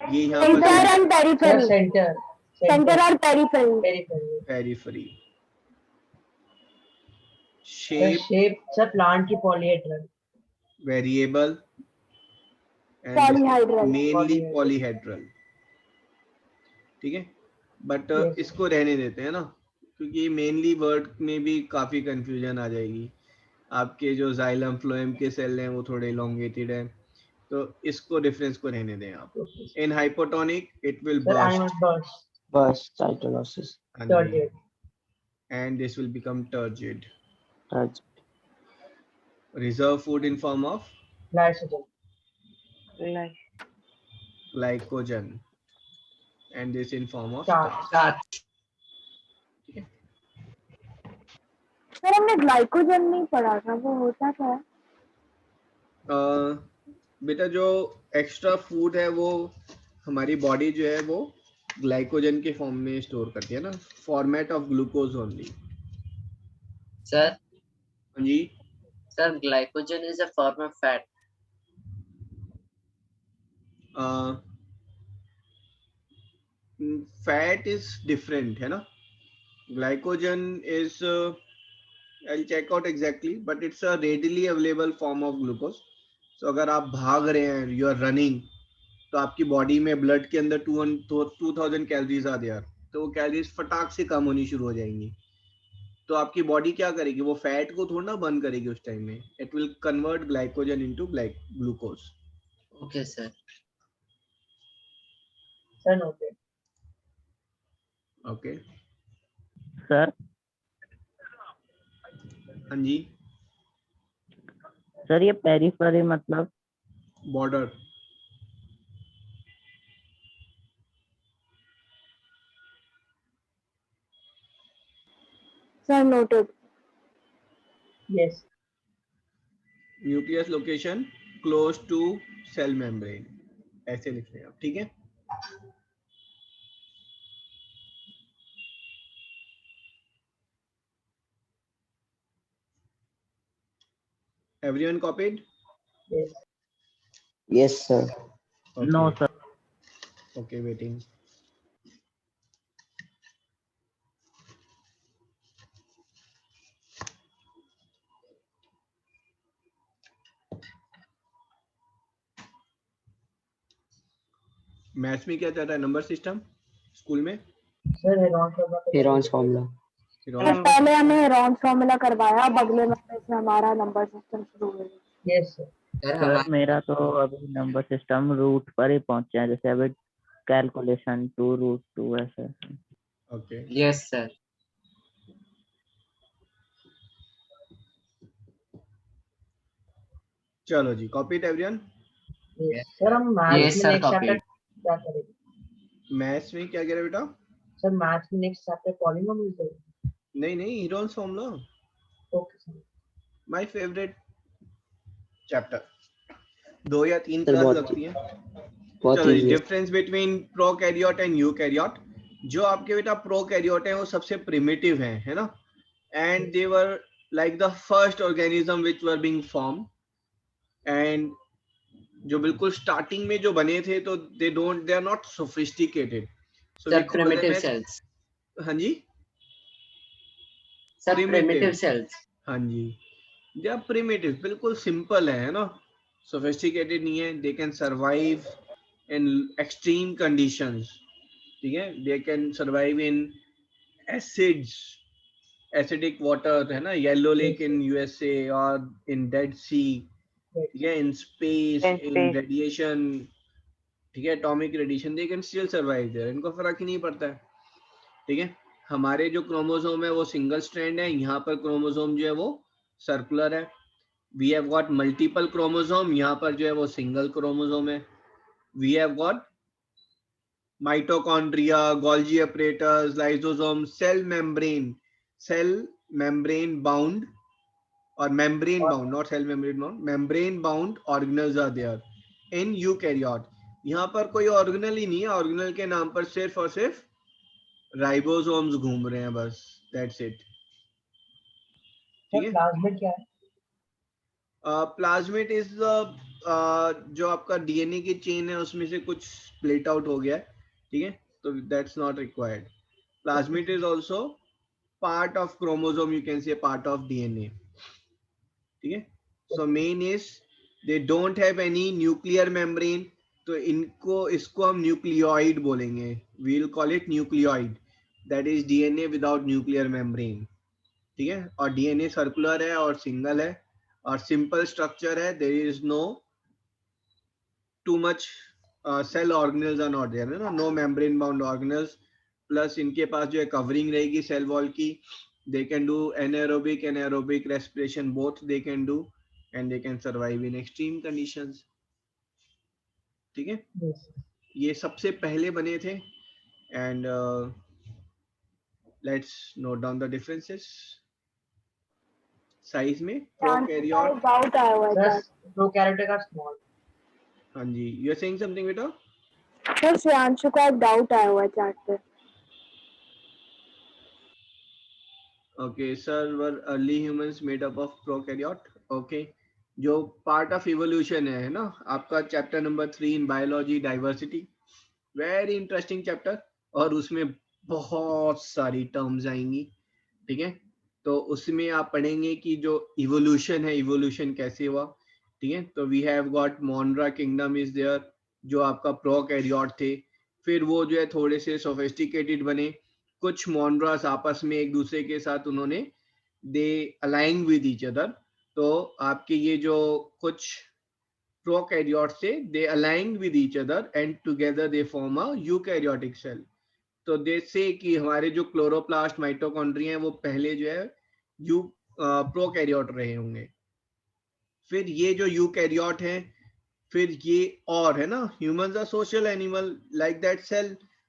ये यहाँ Center पर and sir periphery. Centre Center or periphery. Periphery. Periphery. Sir shape shape sir plant की polyhedral. Variable and Polyhedral. Mainly polyhedral. ठीक है, बट Yes. इसको रहने देते हैं ना, क्योंकि मेनली वर्ड में भी काफी कंफ्यूजन आ जाएगी। आपके जो जाइलम फ्लोएम के सेल हैं वो थोड़े इलोंगेटेड है, तो इसको डिफरेंस को रहने दें आप। In hypotonic it will sir burst animal burst, Burst. Cytolysis. turgid, and this will become turgid. Turgid. Reserve food in form of glycogen, glycogen and this in form of starch. Sir हमने ग्लाइकोजन नहीं पढ़ा था, वो होता क्या है? बेटा जो एक्स्ट्रा फूड है वो हमारी बॉडी जो है वो ग्लाइकोजन के फॉर्म में स्टोर करती है ना, format of glucose only. Sir, हाँ जी, sir, glycogen is a form of fat. Fat is different, है ना। Glycogen is I'll check out exactly, but it's a readily available form of glucose. So अगर आप भाग रहे हैं, you are running, तो आपकी बॉडी में ब्लड के अंदर 2000 कैलोरीज आ देयर, तो वो कैलोरीज फटाक से कम होनी शुरू हो जाएंगी। तो आपकी बॉडी क्या करेगी, वो फैट को थोड़ा ना बर्न करेगी उस टाइम में, it will convert glycogen into glucose. Okay, sir. Sir noted. Okay, sir हाँ जी, सर ये पेरिफेरी मतलब border. Sir noted. Yes. Nucleus location close to cell membrane, ऐसे लिख रहे हैं आप, ठीक है। Everyone copied? Yes. Yes, sir. Okay. No sir. Okay, waiting. Maths में क्या चलता है, नंबर सिस्टम स्कूल में? Sir Heron's formula. सर पहले हमें हेरॉन्स फॉर्मूला करवाया, अब अगले महीने से हमारा नंबर सिस्टम शुरू हो गया। Yes, sir. सर मेरा तो अभी नंबर सिस्टम रूट पर ही पहुंचा है, जैसे अभी कैलकुलेशन 2√2 ऐसे। Okay. Yes, sir. चलो जी, कॉपीड एवरीवन? Yes. सर हम मैथ्स Yes, में sir, नेक्स्ट चैप्टर copied. क्या करेंगे? मैथ्स में क्या कह रहे बेटा? सर मैथ्स में नेक्स्ट चैप्टर पॉलिनोमियल करेंगे। नहीं, Heron's formula, okay sir. My favourite chapter. 2 या 3 सर, क्लास बहुत- लगती है। बहुत चलो, easy है। Difference between prokaryote and eukaryote. जो आपके बेटा प्रोकैरियोट है वो सबसे प्रिमिटिव है ना, and they were like the first organism which were being form, एंड जो बिल्कुल स्टार्टिंग में जो बने थे तो they are not sophisticated, so Sir, we call them primitive age, cells. हाँ जी, Sir, Primitive. primitive cells. हाँ जी, दे आर प्रिमिटिव, बिल्कुल सिंपल है ना, सोफिस्टिकेटेड नहीं है। They can survive in extreme conditions, ठीक है, they can survive in acids, acidic water, है ना, येलो लेक इन यूएसए और इन डेड सी, ठीक है, इन स्पेस, इन रेडिएशन, ठीक है, atomic radiation, they can still survive there, इनको फर्क ही नहीं पड़ता है, ठीक है। हमारे जो क्रोमोसोम है वो सिंगल स्ट्रैंड है, यहाँ पर क्रोमोसोम जो है वो सर्कुलर है. We have got multiple chromosome, यहाँ पर जो है वो सिंगल क्रोमोसोम है. We have got mitochondria, Golgi apparatus, lysosome, cell membrane bound or membrane bound, not cell membrane bound, membrane bound organelles are there in eukaryote. यहाँ पर कोई ऑर्गेनल ही नहीं है, ऑर्गेनल के नाम पर सिर्फ और सिर्फ राइबोसोम्स घूम रहे हैं बस, दैट्स इट. ठीक है. प्लाज्मिड क्या है? प्लाज्मिड इज जो आपका डीएनए की चेन है उसमें से कुछ स्प्लिट आउट हो गया है. ठीक है, तो that's not required. Plasmid is also part of chromosome, you can say part of DNA. ठीक है. So main is they don't have any nuclear membrane, तो इसको हम न्यूक्लियोइड बोलेंगे. We will call it nucleoid, that is DNA without nuclear membrane. ठीक है. और डीएनए सर्कुलर है और सिंगल है और सिंपल स्ट्रक्चर है. There is no too much cell organelles are not there, है ना, no membrane bound organelles. Plus इनके पास जो है कवरिंग रहेगी सेल वॉल की. They can do anaerobic and aerobic respiration, both they can do, and they can survive in extreme conditions. ठीक है. ये सबसे पहले बने थे. And let's note down the differences size में. प्रोकैरियोट, डाउट आया हुआ है सर प्रोकैरियोट का स्मॉल. हाँ जी, यू आर सेइंग समथिंग बेटा. सर श्रेयांशु का एक डाउट आया हुआ है चैट पे. Okay, sir, were early humans made up of prokaryote? Okay, जो पार्ट ऑफ इवोल्यूशन है ना आपका, chapter number 3 in biology diversity, very interesting chapter, और उसमें बहुत सारी टर्म्स आएंगी. ठीक है. तो उसमें आप पढ़ेंगे कि जो इवोल्यूशन है, इवोल्यूशन कैसे हुआ. ठीक है. तो we have got Monera kingdom is there, जो आपका प्रोकैरियोट थे. फिर वो जो है थोड़े से सोफिस्टिकेटेड बने. कुछ मोनरास आपस में एक दूसरे के साथ उन्होंने they align with each other. तो आपके ये जो कुछ प्रोकैरियोट थे, they align with each other and together they form a eukaryotic cell. तो दे से कि हमारे जो क्लोरोप्लास्ट माइटोकॉन्ड्रिया है वो पहले जो है प्रोकैरियोट रहे होंगे. फिर ये जो यूकैरियोट है, फिर ये और है ना, humans are social animal, like that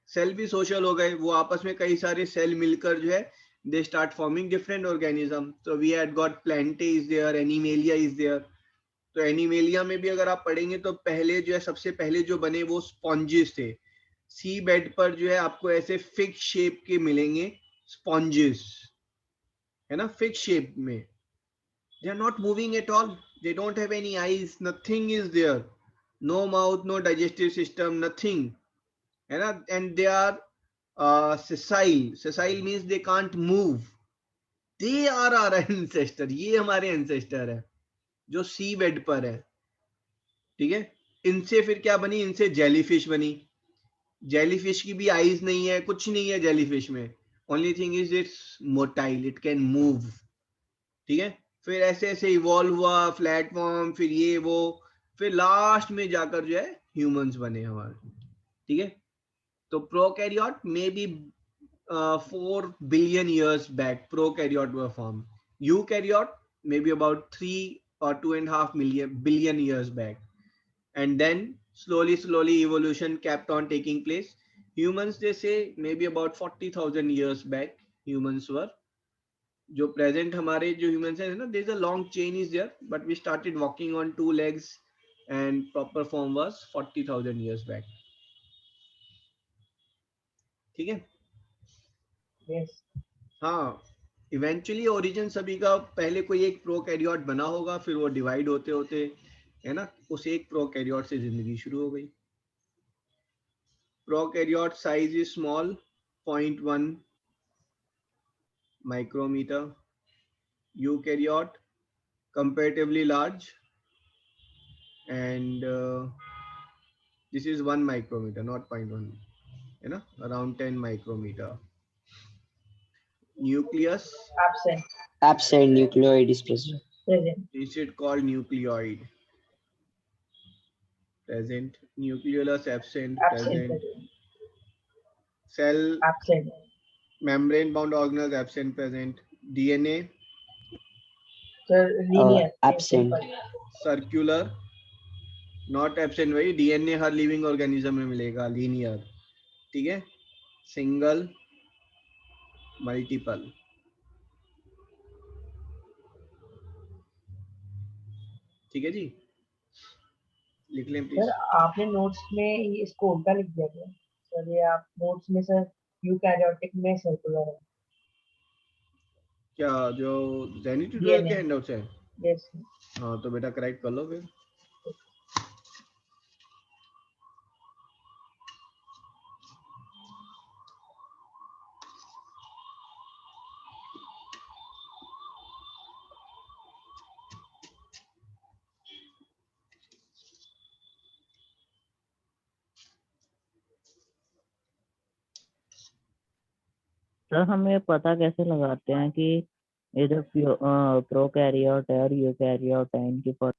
cell भी सोशल हो गए. वो आपस में कई सारे सेल मिलकर जो है they start forming different organism. तो we had got plantae is there, animalia is there. तो एनिमेलिया में भी अगर आप पढ़ेंगे तो पहले जो है सबसे पहले जो बने वो स्पॉन्जेस थे. सी बेड पर जो है आपको ऐसे फिक्स शेप के मिलेंगे स्पॉन्जेस, है ना, फिक्स शेप में. They are not moving at all, they don't have any eyes, nothing is there, no mouth, no digestive system, nothing, है ना. And they are sessile means they can't move. they are our ancestor, ये हमारे एंसेस्टर है जो सी बेड पर है. ठीक है. इनसे फिर क्या बनी, इनसे जेलीफिश बनी. जेलीफिश की भी आईज नहीं है, कुछ नहीं है जेलीफिश में. Only thing is it's motile, it can move. ठीक है. फिर ऐसे ऐसे इवॉल्व हुआ, प्लेटफॉर्म, फिर ये वो, फिर लास्ट में जाकर जो है ह्यूमंस बने हमारे. ठीक है. तो prokaryote maybe 4 billion years back, prokaryote were formed. Eukaryote maybe about 3 or 2.5 billion years back. And then slowly evolution kept on taking place. Humans, they say maybe about 40,000 years back humans were. जो present हमारे जो humans है ना, there is a long chain is there, but we started walking on 2 legs and proper form was 40,000 years back. ठीक है. Yes. हाँ, इवेंचुअली ओरिजिन सभी का पहले कोई एक प्रोकैरियोट बना होगा, फिर वो डिवाइड होते होते, है ना, उस एक प्रोकैरियोट से जिंदगी शुरू हो गई. Prokaryote size is small, 0.1 micrometre. Eukaryote comparatively large, and this is 1 micrometer, not 0.1, है ना, around 10 micrometer. Nucleus absent, nucleoid is present. Is it called nucleoid? Present. Nucleus absent. Present. Cell absent. membrane bound organelles absent present. DNA Sir, linear. Absent. circular not absent भाई, DNA हर living organism में मिलेगा, linear, ठीक है. Single, multiple. ठीक है जी, लिख लें प्लीज. सर आपने नोट्स में ये इसको उल्टा लिख दिया क्या? सर ये आप नोट्स में सर यूकैरियोटिक में सर्कुलर है. क्या जो जैनी ट्यूटोरियल के हैंडआउट है? यस. हाँ तो बेटा करेक्ट कर लो फिर. सर हम ये पता कैसे लगाते हैं कि ये जो प्रोकैरियोट है और यूकैरियोट है, इनकी 1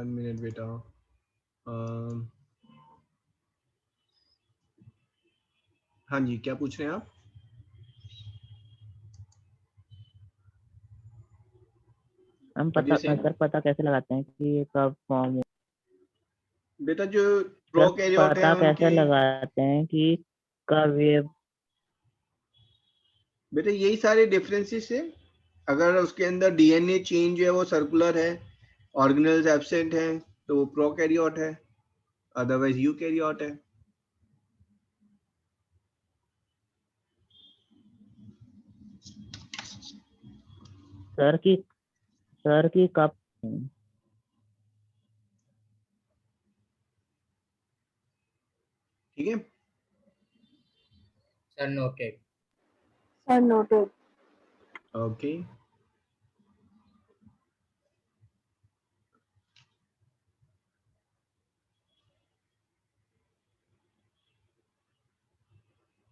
मिनट बेटा. हाँ जी, क्या पूछ रहे हैं आप? हम पता कैसे लगाते हैं कि ये कब फॉर्म? बेटा जो प्रोकैरियोट है पता कैसे उनकी, लगाते हैं कि कब ये? बेटा यही सारे डिफरेंसेस है. अगर उसके अंदर डीएनए चेंज है, वो सर्कुलर है, ऑर्गेनेल्स एब्सेंट हैं, तो वो प्रोकैरियोट है, अदरवाइज यूकैरियोट है. सर की कब? ठीक है. Sir, noted. Sir, noted. Okay.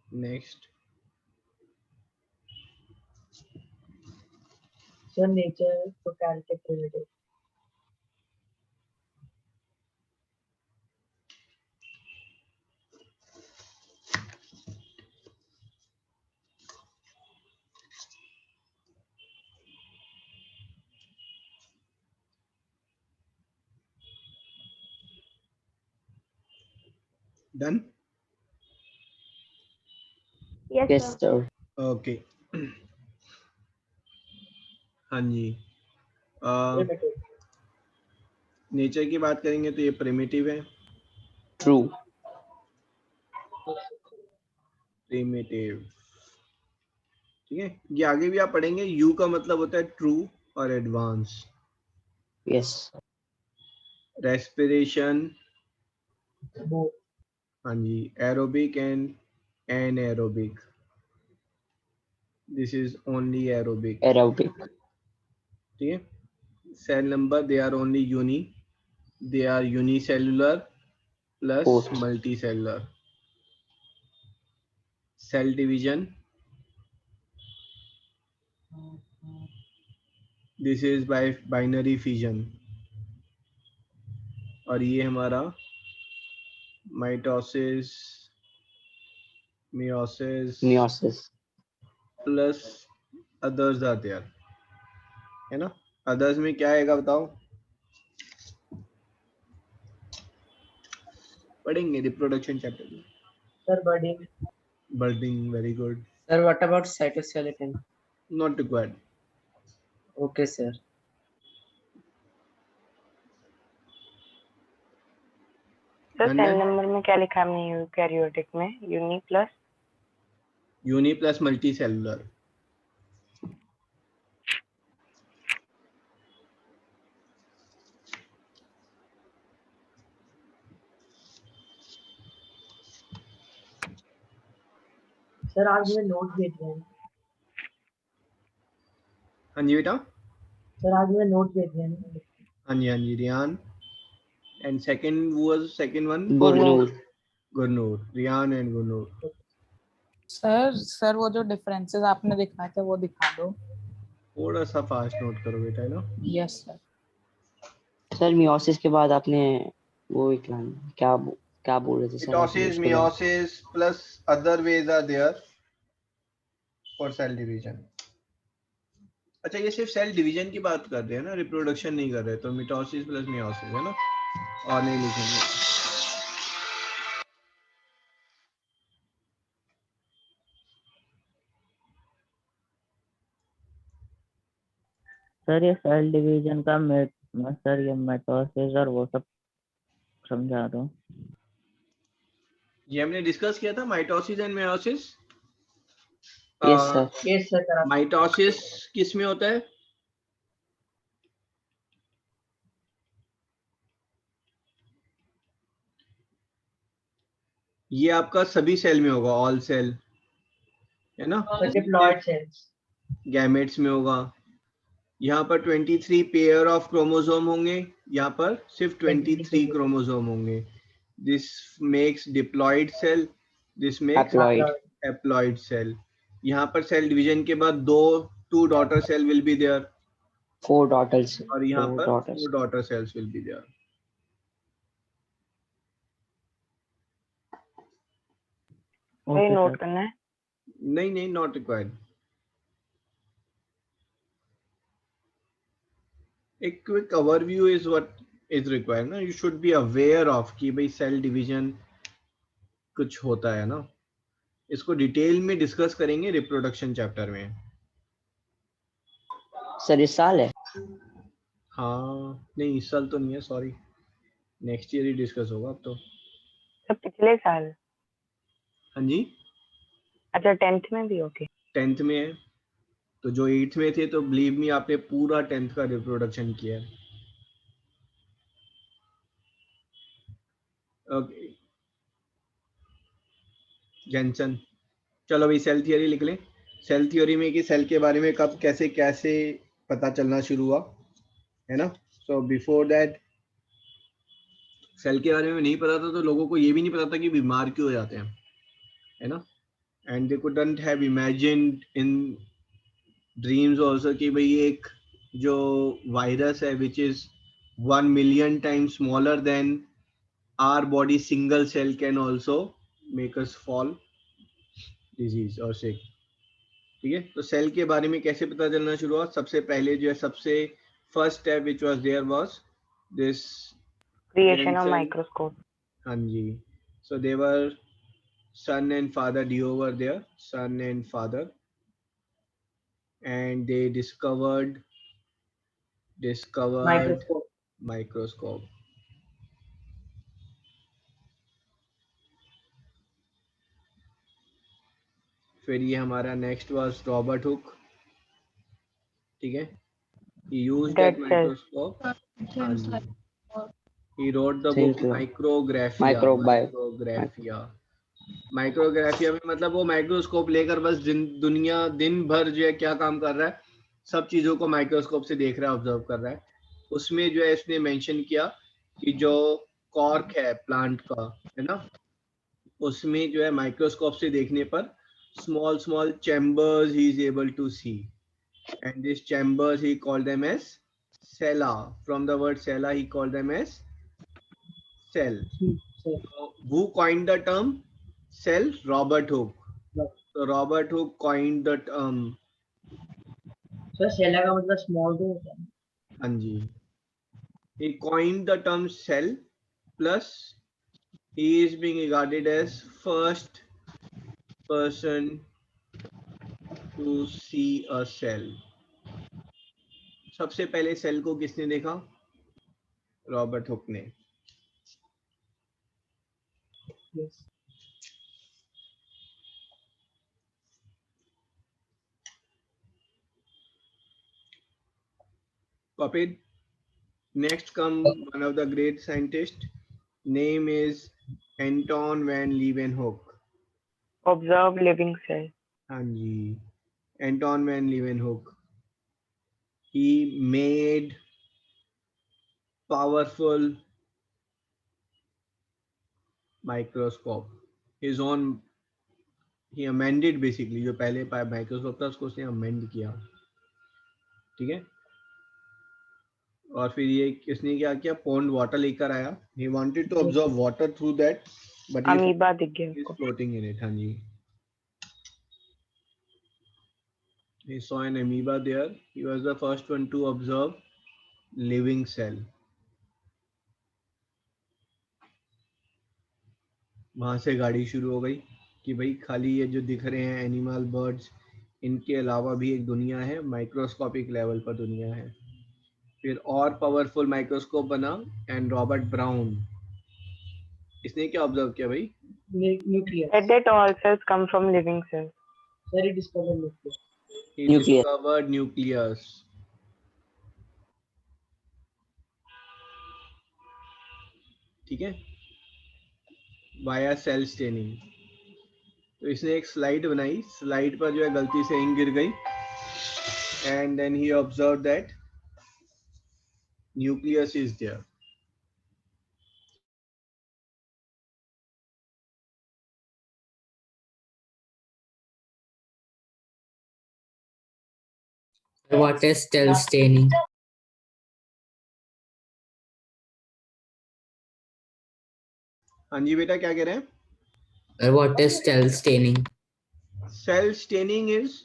Next. Sir nature prokaryotic primitive. Done. Yes, Yes, sir. sir. Okay. हाँ जी. प्रिमिटिव. नेचर की बात करेंगे तो ये प्रिमिटिव है. True. प्रिमिटिव, ठीक है. ये आगे भी आप पढ़ेंगे. यू का मतलब होता है ट्रू और एडवांस. Yes. Respiration, both. हाँ जी. Aerobic and anaerobic. This is only aerobic. Aerobic. ठीक है. Cell number, they are only they are unicellular plus Both. Multicellular. Cell division, this is by binary fission. और ये हमारा mitosis, meiosis Meiosis. Plus others are there, है ना. अदर्स में क्या आएगा बताओ? पढ़ेंगे रिप्रोडक्शन चैप्टर में. Sir budding. Budding, very good. Sir, what about cytoskeleton? Not required. Okay, sir. Sir cell number में क्या लिखा हमने यूकैरियोटिक में? Uni plus multicellular. Sir आज मैं नोट भेज रहा हूँ. हाँ जी बेटा. सर आज मैं नोट भेज रहा हूँ. हाँ जी Riyan. And second was second one Gurnur. Gurnur. Riyan and Gurnur. Sir वो जो डिफरेंसेस आपने दिखाए थे वो दिखा दो. थोड़ा सा फास्ट नोट करो बेटा, है ना. Yes sir. सर meiosis के बाद आपने वो विकलांग क्या बोल रहे थे सर आप? Mitosis, उसके बाद meiosis plus other ways are there for cell division. अच्छा, ये सिर्फ सेल डिवीजन की बात कर रहे हैं ना, रिप्रोडक्शन नहीं कर रहे, तो मिटोसिस प्लस मियोसिस है ना, और नहीं लिखेंगे। सर ये सेल डिवीजन का सर ये मिटोसिस और वो सब समझा दो। ये हमने डिस्कस किया था mitosis and meiosis. Yes sir. Yes sir. Mitosis किस में होता है? ये आपका सभी सेल में होगा, ऑल सेल है ना, डिप्लॉयड सेल्स गैमेट्स में होगा। यहाँ पर 23 पेयर ऑफ क्रोमोसोम होंगे, यहाँ पर सिर्फ 23 क्रोमोसोम होंगे। This makes diploid cell, this makes haploid cell. यहाँ पर सेल डिवीजन के बाद two daughter cell will be there, 4 daughters और यहाँ पर 4 daughters। Daughter cells will be there. वही नोट करना है? नहीं, not required. A quick overview is what is required ना, you should be aware of कि भाई सेल डिवीजन कुछ होता है ना। इसको डिटेल में डिस्कस करेंगे रिप्रोडक्शन चैप्टर में। सर इस साल है? हाँ नहीं, इस साल तो नहीं है, सॉरी, नेक्स्ट ईयर ही डिस्कस होगा अब तो। सब पिछले साल? हाँ जी, अच्छा 10th में भी? ओके 10th में है, तो जो 8th में थे तो बिलीव मी आपने पूरा 10th का रिप्रोडक्शन किया है। ओके जेंसन, चलो भाई सेल थियोरी लिख लें। सेल थियोरी में कि सेल के बारे में कब कैसे कैसे पता चलना शुरू हुआ है ना। सो बिफोर दैट सेल के बारे में नहीं पता था, तो लोगों को ये भी नहीं पता था कि बीमार क्यों हो जाते हैं, है ना। And they couldn't have imagined in dreams also कि भाई एक जो वायरस है which is 1 million times smaller than our body single cell can also make us fall disease or sick। ठीक है, तो सेल के बारे में कैसे पता चलना शुरू हुआ? सबसे पहले जो है, सबसे first step which was there was this creation of microscope. हाँ जी, सो दे वर son and father, duo were there, son and father, and they discovered microscope। फिर ये हमारा नेक्स्ट वाज रॉबर्ट हुक। ठीक है, he used that microscope and he wrote the book Micrographia में मतलब वो माइक्रोस्कोप लेकर बस दिन भर जो है क्या काम कर रहा है, सब चीजों को माइक्रोस्कोप से देख रहा है, ऑब्जर्व कर रहा है। उसमें जो है इसने मेंशन किया कि जो कॉर्क है प्लांट का, है ना, उसमें जो है माइक्रोस्कोप से देखने पर small chambers he is able to see, and these chambers he called them as cella. From the word cella he called them as cell. So who coined the term cell? Robert Hooke। So Robert Hooke coined the term। Sir सेला का मतलब स्मॉल तो होता है। हाँ जी, he coined the term cell, plus he is being regarded as first person to see a cell। सबसे पहले सेल को किसने देखा? रॉबर्ट हुक ने। Copied। Next come one of the great scientists, name is Anton van Leeuwenhoek। Observe living cell। हाँ जी, Anton van Leeuwenhoek। He made powerful microscope, his own। he amended basically जो पहले माइक्रोस्कोप था उसको उसने अमेंड किया। ठीक है, और फिर ये इसने क्या किया, पॉन्ड वाटर लेकर आया, he wanted to observe water through that but amoeba दिख गया इज उसको। Floating in it. हाँ जी, he saw an amoeba there. He was the first one to observe living cell. वहां से गाड़ी शुरू हो गई कि भाई खाली ये जो दिख रहे हैं एनिमल बर्ड्स, इनके अलावा भी एक दुनिया है, माइक्रोस्कोपिक लेवल पर दुनिया है। फिर और पावरफुल माइक्रोस्कोप बना एंड रॉबर्ट ब्राउन, इसने क्या ऑब्जर्व किया भाई? Nucleus. That all cells come from living cells. Sir, he discovered nucleus. He Nucleus. discovered nucleus. ठीक है, वाया सेल स्टेनिंग। तो इसने एक स्लाइड बनाई, स्लाइड पर जो है गलती से इंक गिर गई and then he observe that nucleus is there. What is cell staining? हाँ जी बेटा, क्या कह रहे हैं? What is cell staining? Cell staining is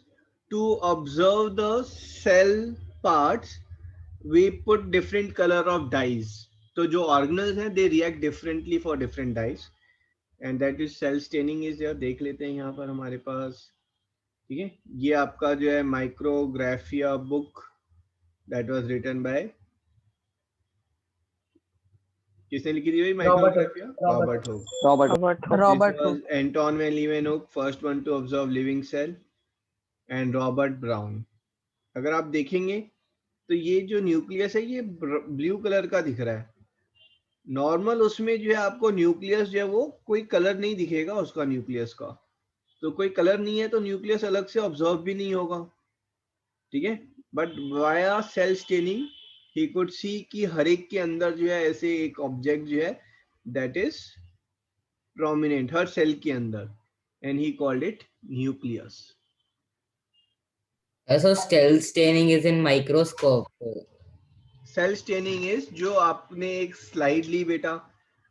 to observe the cell parts. We put different color of dyes. तो जो organelles हैं they react differently for different dyes and that is cell staining is there। देख लेते हैं यहाँ पर हमारे पास, ठीक है, ये आपका जो है Micrographia book that was written by, किसने लिखी थी भाई Micrographia? Robert Hooke. Robert This was Anton van Leeuwenhoek, first one to observe living cell, and Robert Brown। अगर आप देखेंगे तो ये जो न्यूक्लियस है ये ब्लू कलर का दिख रहा है। नॉर्मल उसमें जो है आपको न्यूक्लियस जो है वो कोई कलर नहीं दिखेगा उसका, न्यूक्लियस का तो कोई कलर नहीं है तो न्यूक्लियस अलग से ऑब्जर्व भी नहीं होगा, ठीक है। But via cell staining he could see कि हर एक के अंदर जो है ऐसे एक ऑब्जेक्ट जो है दैट इज प्रोमिनेंट हर सेल के अंदर and he called it nucleus. So cell staining is in microscope. Cell staining is, जो आपने एक स्लाइड ली बेटा,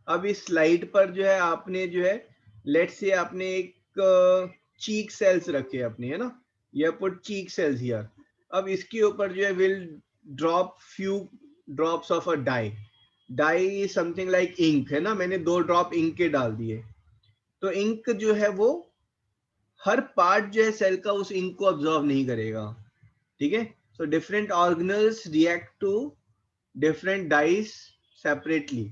अब इस स्लाइड पर जो है आपने जो है लेट्स से आपने एक चीक सेल्स रखे अपने, है ना, ये पुट चीक सेल्स हियर। अब इसके ऊपर जो है will drop few drops of a dye. Dye is something like ink, है ना, मैंने 2 ड्रॉप इंक के डाल दिए तो इंक जो है वो हर पार्ट जो है सेल का उस इंक को ऑब्जर्व नहीं करेगा, ठीक है। So different organelles react to different dyes separately.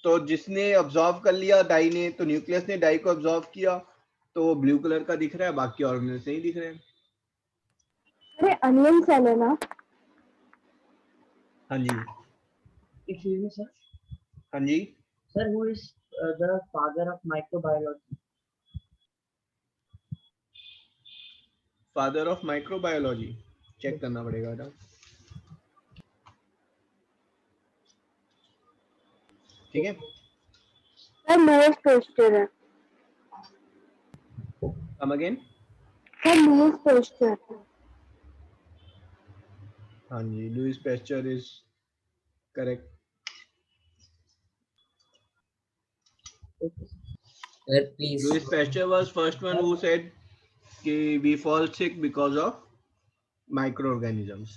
तो जिसने ऑब्जर्व कर लिया डाई ने, तो न्यूक्लियस ने डाई को ऑब्जर्व किया तो वो ब्लू कलर का दिख रहा है, बाकी ऑर्गेनल्स नहीं दिख रहे हैं। अरे अनियन सेल है ना? हाँ जी, Excuse me, sir. हाँ जी। Sir, who is the father of microbiology? Father of microbiology check करना पड़ेगा बेटा, ठीक है। सर लुईस पेस्टर है। Come again. Sir Louis Pasteur. हाँ जी, Louis Pasteur is correct. Sir, please. Louis Pasteur was first one who said कि we fall sick because of microorganisms,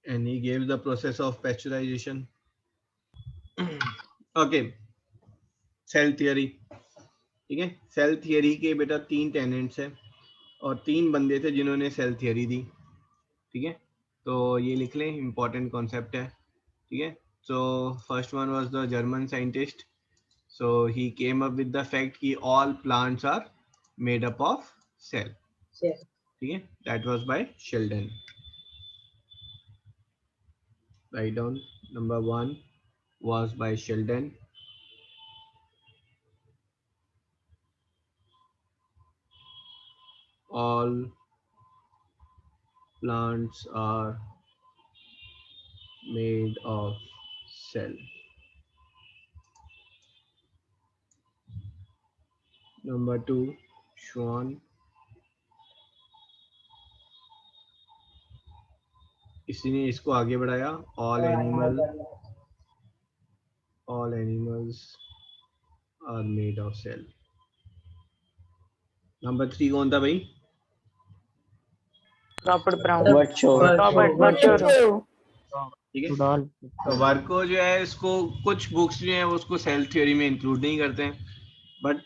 and he gave the process of pasteurization. Okay, cell theory, ठीक है। सेल थियरी के बेटा 3 टेनेंट्स है और 3 बंदे थे जिन्होंने सेल थियरी दी, ठीक है। तो ये लिख लें, इंपॉर्टेंट कॉन्सेप्ट है, ठीक है। So first one was the German scientist, so he came up with the fact कि all plants are made up of cell, Yes. ठीक है, that was by Sheldon। write down, number 1 was by Sheldon, all plants are made of cell। number 2 Schwann, किसी ने इसको आगे बढ़ाया, all animals are made of cell. Number 3 कौन था भाई? Robert Brown. ठीक है, तो वर्को जो है इसको कुछ बुक्स जो है उसको सेल थ्योरी में इंक्लूड नहीं करते हैं, but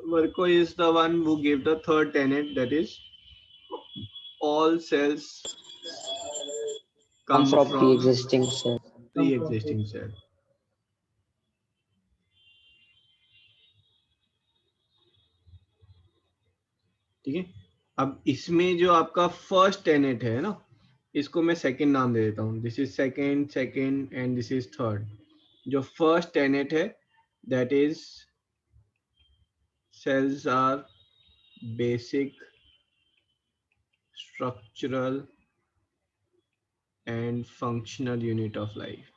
Virgo is the one who give the third Tenet, that is all cells come from from pre-existing cell. pre-existing cell। ठीक है, अब इसमें जो आपका फर्स्ट टेनेट है ना, इसको मैं सेकंड नाम दे देता हूँ। This is second and this is third. जो फर्स्ट टेनेट है that is cells are basic, structural and functional unit of life।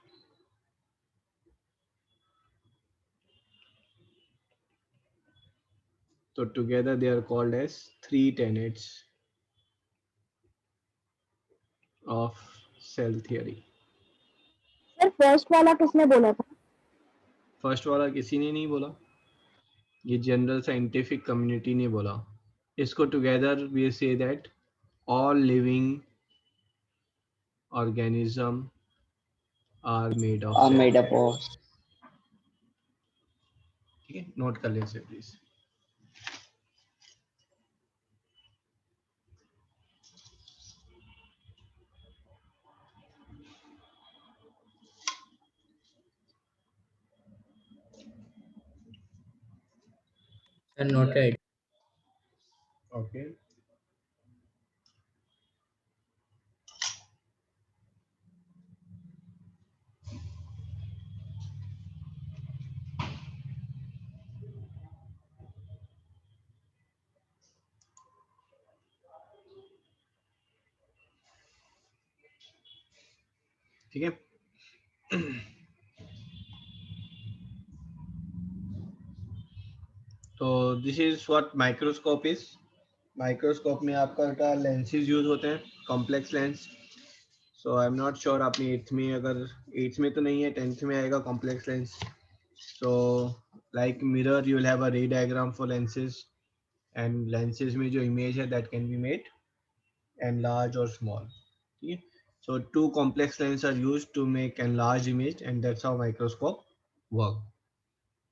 So together they are called as 3 tenets of cell theory। Sir first वाला किसने बोला था? फर्स्ट वाला किसी ने नहीं बोला, ये जनरल साइंटिफिक कम्युनिटी ने बोला। इसको together we say that all living organism are made of Of ठीक है, नोट कर लें प्लीज। Noted. Okay। ठीक है, तो this is what microscope is. Microscope में आपका लेंसेज यूज होते हैं, complex lens. So I am not sure आपने 8th में, अगर 8th में तो नहीं है, 10th में आएगा complex lens. So like mirror you will have a रे diagram for lenses, and lenses में जो इमेज है that can be made enlarge or small। ठीक है, so 2 complex lenses are used to make enlarged image, and that's how microscope work।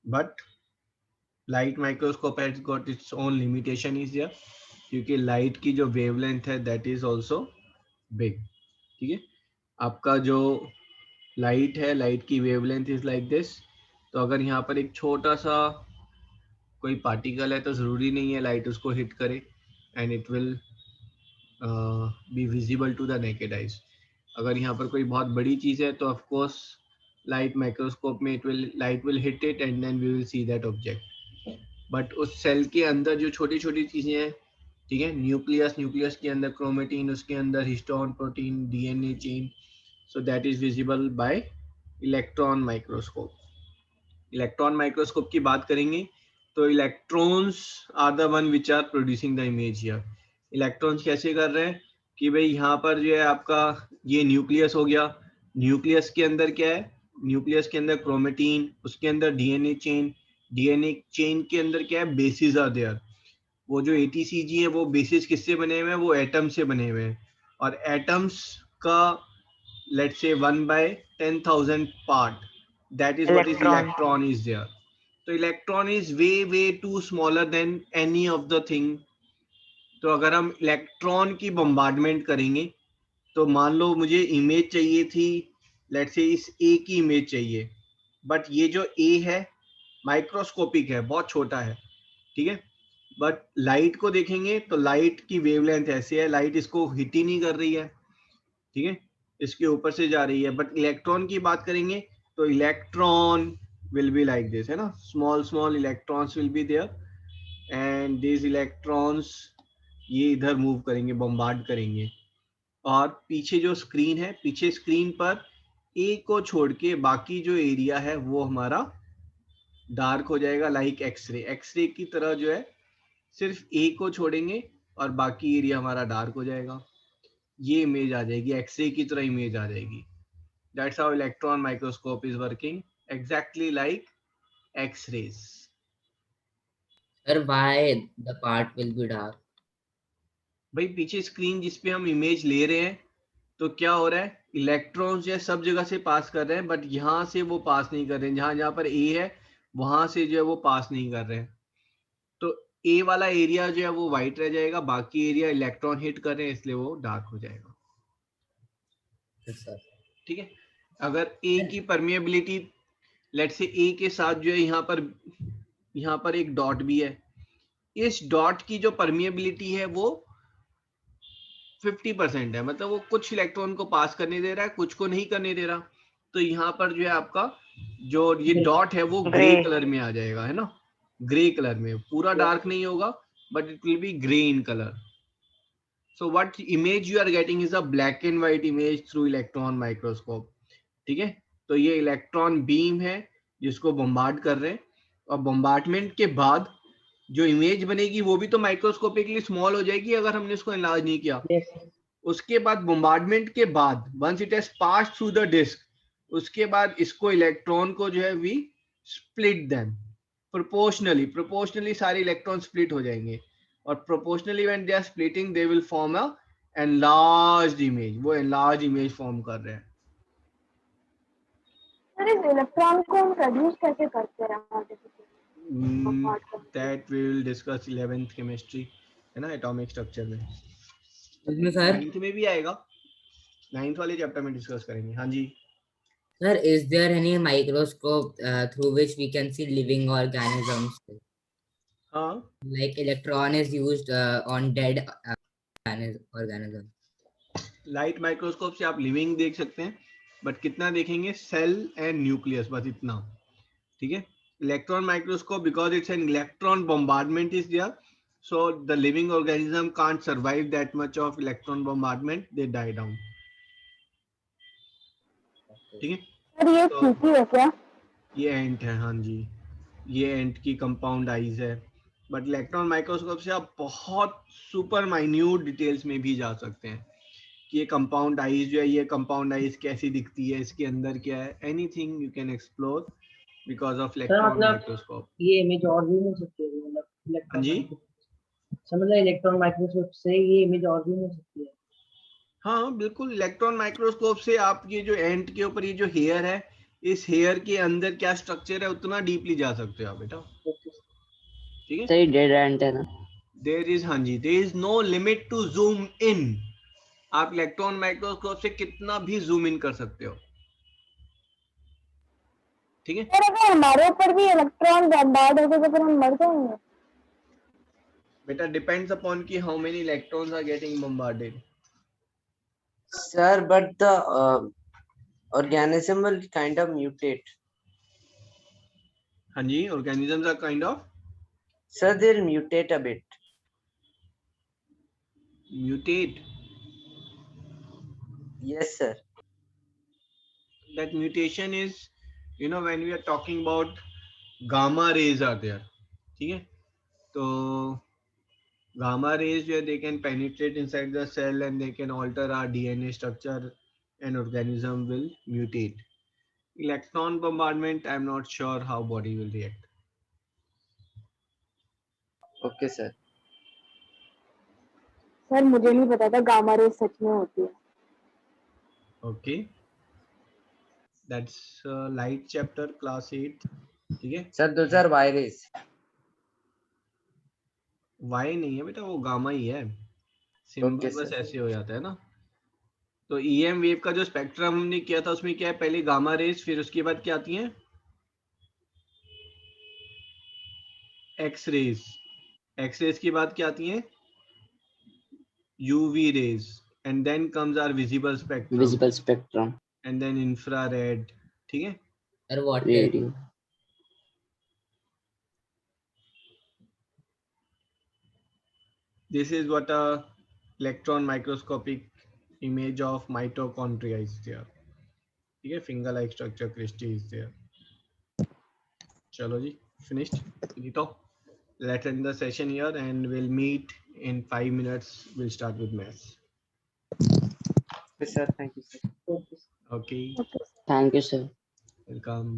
But light microscope has got its own limitation is there, क्योंकि light की जो wavelength है that is also big। ठीक है, आपका जो light है, light की wavelength is like this। तो अगर यहाँ पर एक छोटा सा कोई पार्टिकल है तो जरूरी नहीं है लाइट उसको हिट करे, and it will be visible to the naked eyes. अगर यहाँ पर कोई बहुत बड़ी चीज है तो ऑफ कोर्स लाइट माइक्रोस्कोप में light will hit it and then we will see that object. But उस सेल के अंदर जो छोटी छोटी चीजें हैं, ठीक है, न्यूक्लियस के अंदर क्रोमेटिन, उसके अंदर histone protein, DNA chain, so that is visible by electron microscope. Electron microscope की बात करेंगे तो electrons are the one which are producing the image here. Electrons कैसे कर रहे हैं कि भाई यहाँ पर जो है आपका ये न्यूक्लियस हो गया, न्यूक्लियस के अंदर क्या है, न्यूक्लियस के अंदर क्रोमेटिन, उसके अंदर डीएनए चेन के अंदर क्या है, बेसिस आर देयर। वो जो एटीसीजी है वो बेसिस किससे बने हुए हैं, वो एटम से बने हुए हैं, और एटम्स का let's say 1/10,000 part, that is what is electron is there। तो electron is way too smaller than any of the thing। तो अगर हम इलेक्ट्रॉन की बम्बार्डमेंट करेंगे तो मान लो मुझे इमेज चाहिए थी, लेट्स से इस ए की इमेज चाहिए, बट ये जो ए है माइक्रोस्कोपिक है, बहुत छोटा है, ठीक है, बट लाइट को देखेंगे तो लाइट की वेवलेंथ ऐसे है, लाइट इसको हिट ही नहीं कर रही है, ठीक है, इसके ऊपर से जा रही है। बट इलेक्ट्रॉन की बात करेंगे तो electron will be like this, है ना, small electrons will be there, and this electrons ये इधर मूव करेंगे, बम्बार्ड करेंगे, और पीछे जो स्क्रीन है, पीछे स्क्रीन पर ए को छोड़ के बाकी जो एरिया है वो हमारा डार्क हो जाएगा, लाइक एक्सरे की तरह जो है, सिर्फ ए को छोड़ेंगे और बाकी एरिया हमारा डार्क हो जाएगा। ये इमेज आ जाएगी, एक्सरे की तरह इमेज आ जाएगी. That's how electron microscope is working, exactly like X-rays. Sir, why the part will be dark? भाई पीछे स्क्रीन जिस पे हम इमेज ले रहे हैं, तो क्या हो रहा है, इलेक्ट्रॉन्स जो है सब जगह से पास कर रहे हैं, बट यहाँ से वो पास नहीं कर रहे हैं. जहां जहां पर ए है वहां से जो है वो पास नहीं कर रहे हैं. तो ए वाला एरिया जो है वो व्हाइट रह जाएगा, बाकी एरिया इलेक्ट्रॉन हिट कर रहे हैं इसलिए वो डार्क हो जाएगा. ठीक है. अगर ए की परमिएबिलिटी, लेट्स से ए के साथ जो है यहाँ पर एक डॉट भी है, इस डॉट की जो परमिएबिलिटी है वो 50% है, मतलब वो कुछ इलेक्ट्रॉन को पास करने दे रहा है, कुछ को नहीं करने दे रहा. तो यहाँ पर जो है आपका जो ये डॉट है वो ग्रे कलर में आ जाएगा, है ना, ग्रे कलर में. पूरा डार्क नहीं होगा, but it will B grey in colour. So what image you are getting is a black and white image through electron microscope. ठीक है. तो ये इलेक्ट्रॉन बीम है जिसको बम्बार्ड कर रहे हैं, और बम्बार्डमेंट के बाद जो इमेज बनेगी वो भी तो माइक्रोस्कोपिकली स्मॉल हो जाएगी अगर हमने इसको एनलार्ज नहीं किया. उसके बाद बम्बार्डमेंट के बाद once it has passed through the disc, उसके बाद इसको इलेक्ट्रॉन को जो है वी स्प्लिट देम प्रोपोर्शनली सारे इलेक्ट्रॉन स्प्लिट हो जाएंगे, और proportionally when they are splitting they will form a enlarged image. वो enlarged image form कर रहे हैं. सर इस इलेक्ट्रॉन को हम प्रोड्यूस कैसे करते हैं artificially? That we will discuss 11th chemistry, है ना, एटॉमिक स्ट्रक्चर में. इसमें सर 9th में भी आएगा, 9th वाले चैप्टर में डिस्कस करेंगे. हाँ जी. Sir, is there any microscope through which we can see living organisms? हाँ. Like electron is used on dead organism. Light microscope से आप लिविंग देख सकते हैं, बट कितना देखेंगे, सेल एंड न्यूक्लियस, बस इतना. ठीक है. Electron microscope, because it's an electron bombardment is there, so the living organism can't survive that much of electron bombardment, they die down. ठीक है. सर ये चीटी है क्या? ये एंट है. हाँ जी, ये एंट की कंपाउंड आइज है. बट इलेक्ट्रॉन माइक्रोस्कोप से आप बहुत सुपर माइन्यूट डिटेल्स में भी जा सकते हैं कि ये कंपाउंड आइज जो है, ये कंपाउंड आइज कैसी दिखती है, इसके अंदर क्या है, anything you can explore because of electron microscope. ये इमेज और भी हो सकती है, मतलब हाँ जी. समझ इलेक्ट्रॉन माइक्रोस्कोप से ये इमेज और भी हो सकती है. हाँ बिल्कुल. इलेक्ट्रॉन माइक्रोस्कोप से आप ये जो एंट के ऊपर ये जो हेयर है, इस हेयर के अंदर क्या स्ट्रक्चर है उतना डीपली जा सकते हो आप बेटा. ठीक है. सही डेड एंट है ना. देयर इज, हाँ जी, there is no limit to zoom in. आप इलेक्ट्रॉन माइक्रोस्कोप से कितना भी जूम इन कर सकते हो. ठीक है. सर अगर हमारे ऊपर भी इलेक्ट्रॉन बम्बार्ड हो तो फिर हम मर जाएंगे? बेटा डिपेंड्स अपॉन कि how many electrons are getting bombarded. Sir, but the organism will kind of mutate. हाँ जी, organisms are kind of. Sir, they'll mutate a bit. Mutate. Yes, sir. That mutation is, you know, when we are talking about gamma rays are there. ठीक है. तो gamma rays जो है, they can penetrate inside the cell and they can alter our DNA structure and organism will mutate. Electron bombardment, I'm not sure how body will react. Okay, sir. Sir मुझे नहीं पता था गामा रेज सच में होती है. Okay. That's light chapter class 8. ठीक है. Sir, those are Y rays. Y नहीं है बेटा, वो गामा ही है. सिंबल बस ऐसे हो जाता है ना. तो ईएम वेव का जो स्पेक्ट्रम हमने किया था उसमें क्या है, पहले गामा रेज, फिर उसके बाद क्या आती हैं, एक्स रेज. एक्स रेज के बाद क्या आती हैं, UV rays, and then comes our visible spectrum, and then infrared. ठीक है. और what radio. This is what a electron microscopic image of mitochondria is there. ठीक है. Finger like structure Christie is there. चलो जी, finished. तो let's end the session here and we'll meet in 5 minutes. We'll start with maths. sir. Thank you, sir. Okay. Thank you, sir. Welcome.